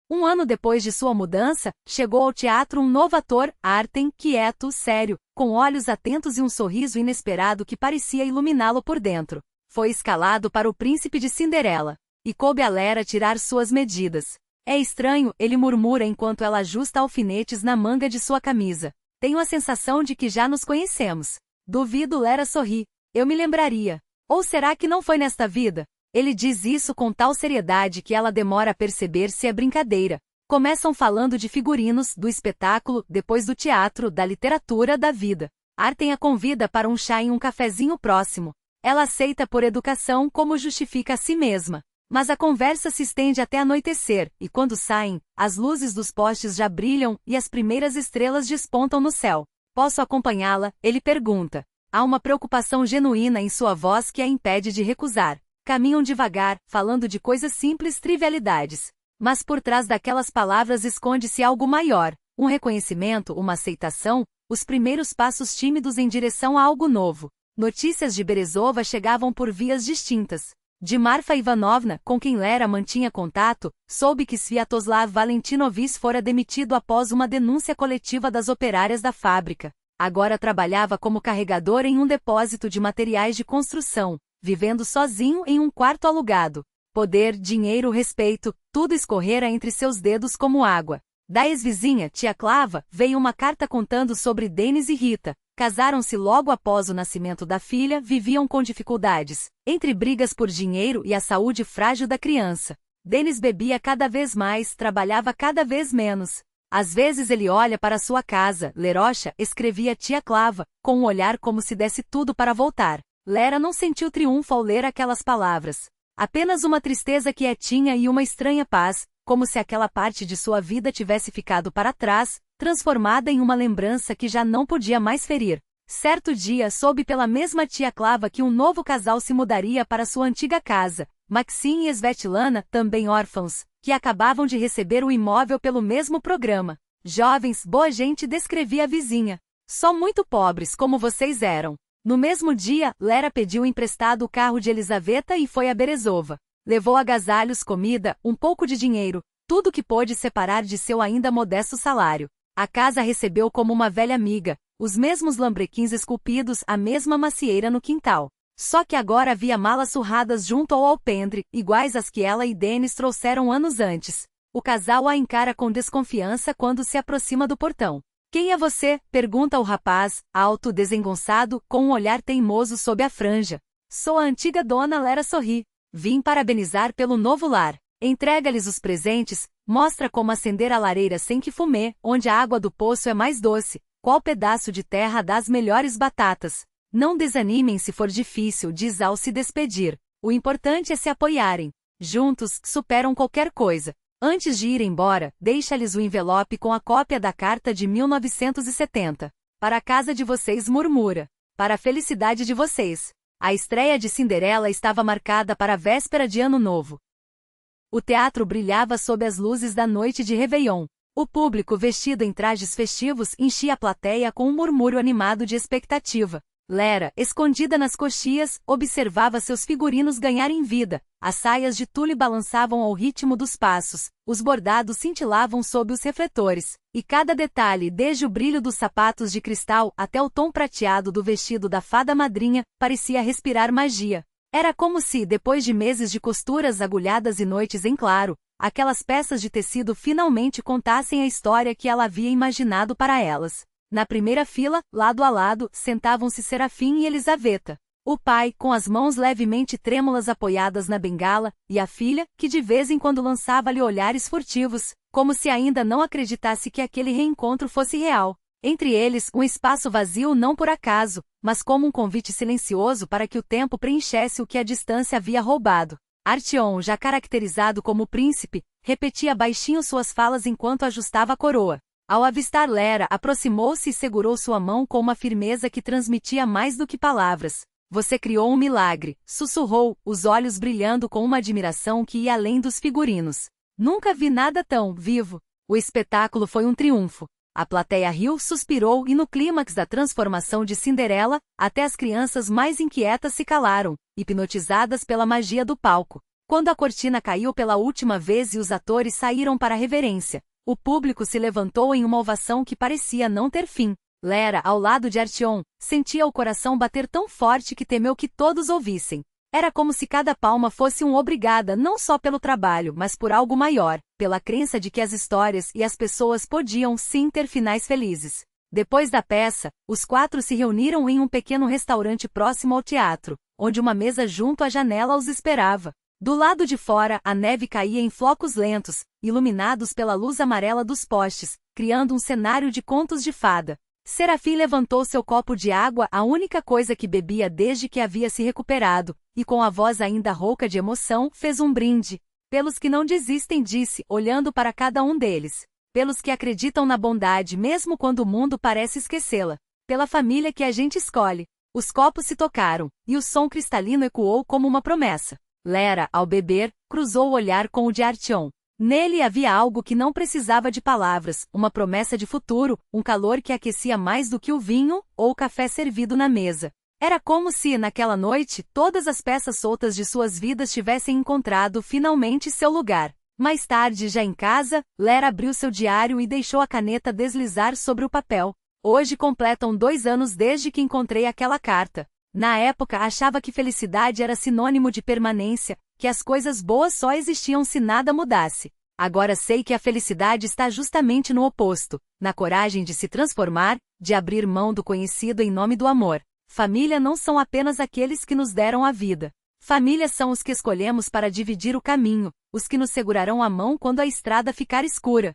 1 ano depois de sua mudança, chegou ao teatro um novo ator, Artem, quieto, sério, com olhos atentos e um sorriso inesperado que parecia iluminá-lo por dentro. Foi escalado para o príncipe de Cinderela. E coube a Lera tirar suas medidas. É estranho, ele murmura enquanto ela ajusta alfinetes na manga de sua camisa. Tenho a sensação de que já nos conhecemos. Duvido, Lera sorri. Eu me lembraria. Ou será que não foi nesta vida? Ele diz isso com tal seriedade que ela demora a perceber se é brincadeira. Começam falando de figurinos, do espetáculo, depois do teatro, da literatura, da vida. Artem a convida para um chá em um cafezinho próximo. Ela aceita por educação, como justifica a si mesma. Mas a conversa se estende até anoitecer, e quando saem, as luzes dos postes já brilham e as primeiras estrelas despontam no céu. Posso acompanhá-la? Ele pergunta. Há uma preocupação genuína em sua voz que a impede de recusar. Caminham devagar, falando de coisas simples, trivialidades. Mas por trás daquelas palavras esconde-se algo maior, um reconhecimento, uma aceitação, os primeiros passos tímidos em direção a algo novo. Notícias de Berezova chegavam por vias distintas. De Marfa Ivanovna, com quem Lera mantinha contato, soube que Sviatoslav Valentinovich fora demitido após uma denúncia coletiva das operárias da fábrica. Agora trabalhava como carregador em um depósito de materiais de construção, vivendo sozinho em um quarto alugado. Poder, dinheiro, respeito, tudo escorrera entre seus dedos como água. Da ex-vizinha, tia Clava, veio uma carta contando sobre Denis e Rita. Casaram-se logo após o nascimento da filha, viviam com dificuldades, entre brigas por dinheiro e a saúde frágil da criança. Denis bebia cada vez mais, trabalhava cada vez menos. Às vezes ele olha para sua casa, Lerocha, escrevia tia Clava, com um olhar como se desse tudo para voltar. Lera não sentiu triunfo ao ler aquelas palavras. Apenas uma tristeza quietinha e uma estranha paz, como se aquela parte de sua vida tivesse ficado para trás, transformada em uma lembrança que já não podia mais ferir. Certo dia soube pela mesma tia Clava que um novo casal se mudaria para sua antiga casa, Maxim e Svetlana, também órfãos, que acabavam de receber o imóvel pelo mesmo programa. Jovens, boa gente, descrevia a vizinha. Só muito pobres como vocês eram. No mesmo dia, Lera pediu emprestado o carro de Elisaveta e foi a Berezova. Levou agasalhos, comida, um pouco de dinheiro, tudo que pôde separar de seu ainda modesto salário. A casa recebeu como uma velha amiga, os mesmos lambrequins esculpidos, a mesma macieira no quintal. Só que agora havia malas surradas junto ao alpendre, iguais às que ela e Denis trouxeram anos antes. O casal a encara com desconfiança quando se aproxima do portão. Quem é você? Pergunta o rapaz, alto, desengonçado, com um olhar teimoso sob a franja. Sou a antiga dona Lera sorri. Vim parabenizar pelo novo lar. Entrega-lhes os presentes, mostra como acender a lareira sem que fumê, onde a água do poço é mais doce, qual pedaço de terra dá as melhores batatas. Não desanimem se for difícil, diz ao se despedir. O importante é se apoiarem. Juntos, superam qualquer coisa. Antes de ir embora, deixa-lhes o envelope com a cópia da carta de 1970. Para a casa de vocês, murmura. Para a felicidade de vocês. A estreia de Cinderela estava marcada para a véspera de Ano Novo. O teatro brilhava sob as luzes da noite de Réveillon. O público vestido em trajes festivos enchia a plateia com um murmúrio animado de expectativa. Lera, escondida nas coxias, observava seus figurinos ganharem vida. As saias de tule balançavam ao ritmo dos passos, os bordados cintilavam sob os refletores, e cada detalhe, desde o brilho dos sapatos de cristal até o tom prateado do vestido da fada madrinha, parecia respirar magia. Era como se, depois de meses de costuras agulhadas e noites em claro, aquelas peças de tecido finalmente contassem a história que ela havia imaginado para elas. Na primeira fila, lado a lado, sentavam-se Serafim e Elisaveta. O pai, com as mãos levemente trêmulas apoiadas na bengala, e a filha, que de vez em quando lançava-lhe olhares furtivos, como se ainda não acreditasse que aquele reencontro fosse real. Entre eles, um espaço vazio não por acaso, mas como um convite silencioso para que o tempo preenchesse o que a distância havia roubado. Artyom, já caracterizado como príncipe, repetia baixinho suas falas enquanto ajustava a coroa. Ao avistar Lera, aproximou-se e segurou sua mão com uma firmeza que transmitia mais do que palavras. Você criou um milagre, sussurrou, os olhos brilhando com uma admiração que ia além dos figurinos. Nunca vi nada tão vivo. O espetáculo foi um triunfo. A plateia riu, suspirou e no clímax da transformação de Cinderela, até as crianças mais inquietas se calaram, hipnotizadas pela magia do palco. Quando a cortina caiu pela última vez e os atores saíram para a reverência, o público se levantou em uma ovação que parecia não ter fim. Lera, ao lado de Artyom, sentia o coração bater tão forte que temeu que todos ouvissem. Era como se cada palma fosse um obrigada não só pelo trabalho, mas por algo maior, pela crença de que as histórias e as pessoas podiam sim ter finais felizes. Depois da peça, os quatro se reuniram em um pequeno restaurante próximo ao teatro, onde uma mesa junto à janela os esperava. Do lado de fora, a neve caía em flocos lentos, iluminados pela luz amarela dos postes, criando um cenário de contos de fada. Serafim levantou seu copo de água, a única coisa que bebia desde que havia se recuperado, e com a voz ainda rouca de emoção, fez um brinde. Pelos que não desistem, disse, olhando para cada um deles. Pelos que acreditam na bondade mesmo quando o mundo parece esquecê-la. Pela família que a gente escolhe. Os copos se tocaram, e o som cristalino ecoou como uma promessa. Lera, ao beber, cruzou o olhar com o de Artyom. Nele havia algo que não precisava de palavras, uma promessa de futuro, um calor que aquecia mais do que o vinho ou o café servido na mesa. Era como se, naquela noite, todas as peças soltas de suas vidas tivessem encontrado finalmente seu lugar. Mais tarde, já em casa, Lera abriu seu diário e deixou a caneta deslizar sobre o papel. Hoje completam 2 anos desde que encontrei aquela carta. Na época achava que felicidade era sinônimo de permanência, que as coisas boas só existiam se nada mudasse. Agora sei que a felicidade está justamente no oposto, na coragem de se transformar, de abrir mão do conhecido em nome do amor. Família não são apenas aqueles que nos deram a vida. Família são os que escolhemos para dividir o caminho, os que nos segurarão a mão quando a estrada ficar escura.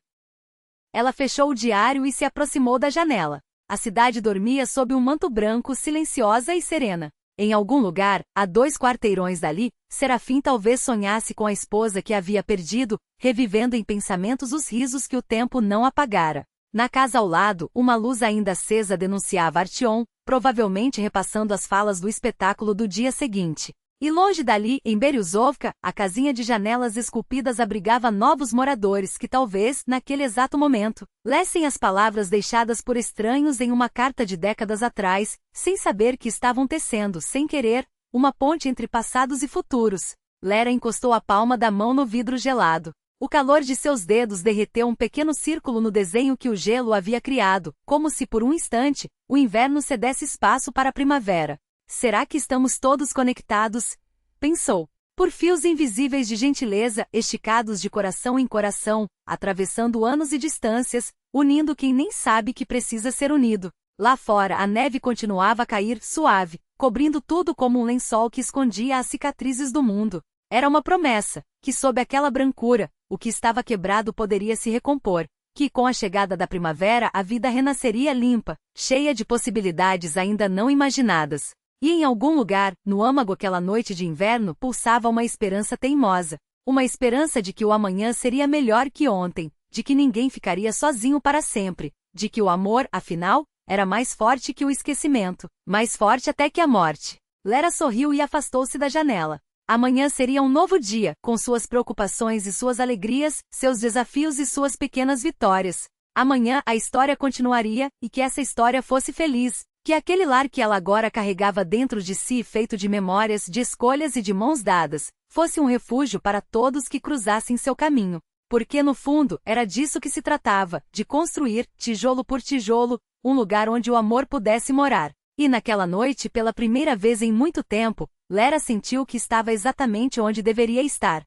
Ela fechou o diário e se aproximou da janela. A cidade dormia sob um manto branco, silenciosa e serena. Em algum lugar, a 2 quarteirões dali, Serafim talvez sonhasse com a esposa que havia perdido, revivendo em pensamentos os risos que o tempo não apagara. Na casa ao lado, uma luz ainda acesa denunciava Artyom, provavelmente repassando as falas do espetáculo do dia seguinte. E longe dali, em Berezovka, a casinha de janelas esculpidas abrigava novos moradores que talvez, naquele exato momento, lessem as palavras deixadas por estranhos em uma carta de décadas atrás, sem saber que estavam tecendo, sem querer, uma ponte entre passados e futuros. Lera encostou a palma da mão no vidro gelado. O calor de seus dedos derreteu um pequeno círculo no desenho que o gelo havia criado, como se por um instante, o inverno cedesse espaço para a primavera. Será que estamos todos conectados? Pensou. por fios invisíveis de gentileza, esticados de coração em coração, atravessando anos e distâncias, unindo quem nem sabe que precisa ser unido. Lá fora a neve continuava a cair, suave, cobrindo tudo como um lençol que escondia as cicatrizes do mundo. Era uma promessa, que sob aquela brancura, o que estava quebrado poderia se recompor, que com a chegada da primavera a vida renasceria limpa, cheia de possibilidades ainda não imaginadas. E em algum lugar, no âmago aquela noite de inverno, pulsava uma esperança teimosa. Uma esperança de que o amanhã seria melhor que ontem, de que ninguém ficaria sozinho para sempre, de que o amor, afinal, era mais forte que o esquecimento, mais forte até que a morte. Lera sorriu e afastou-se da janela. Amanhã seria um novo dia, com suas preocupações e suas alegrias, seus desafios e suas pequenas vitórias. Amanhã a história continuaria, e que essa história fosse feliz. Que aquele lar que ela agora carregava dentro de si, feito de memórias, de escolhas e de mãos dadas, fosse um refúgio para todos que cruzassem seu caminho. Porque no fundo, era disso que se tratava, de construir, tijolo por tijolo, um lugar onde o amor pudesse morar. E naquela noite, pela primeira vez em muito tempo, Lera sentiu que estava exatamente onde deveria estar.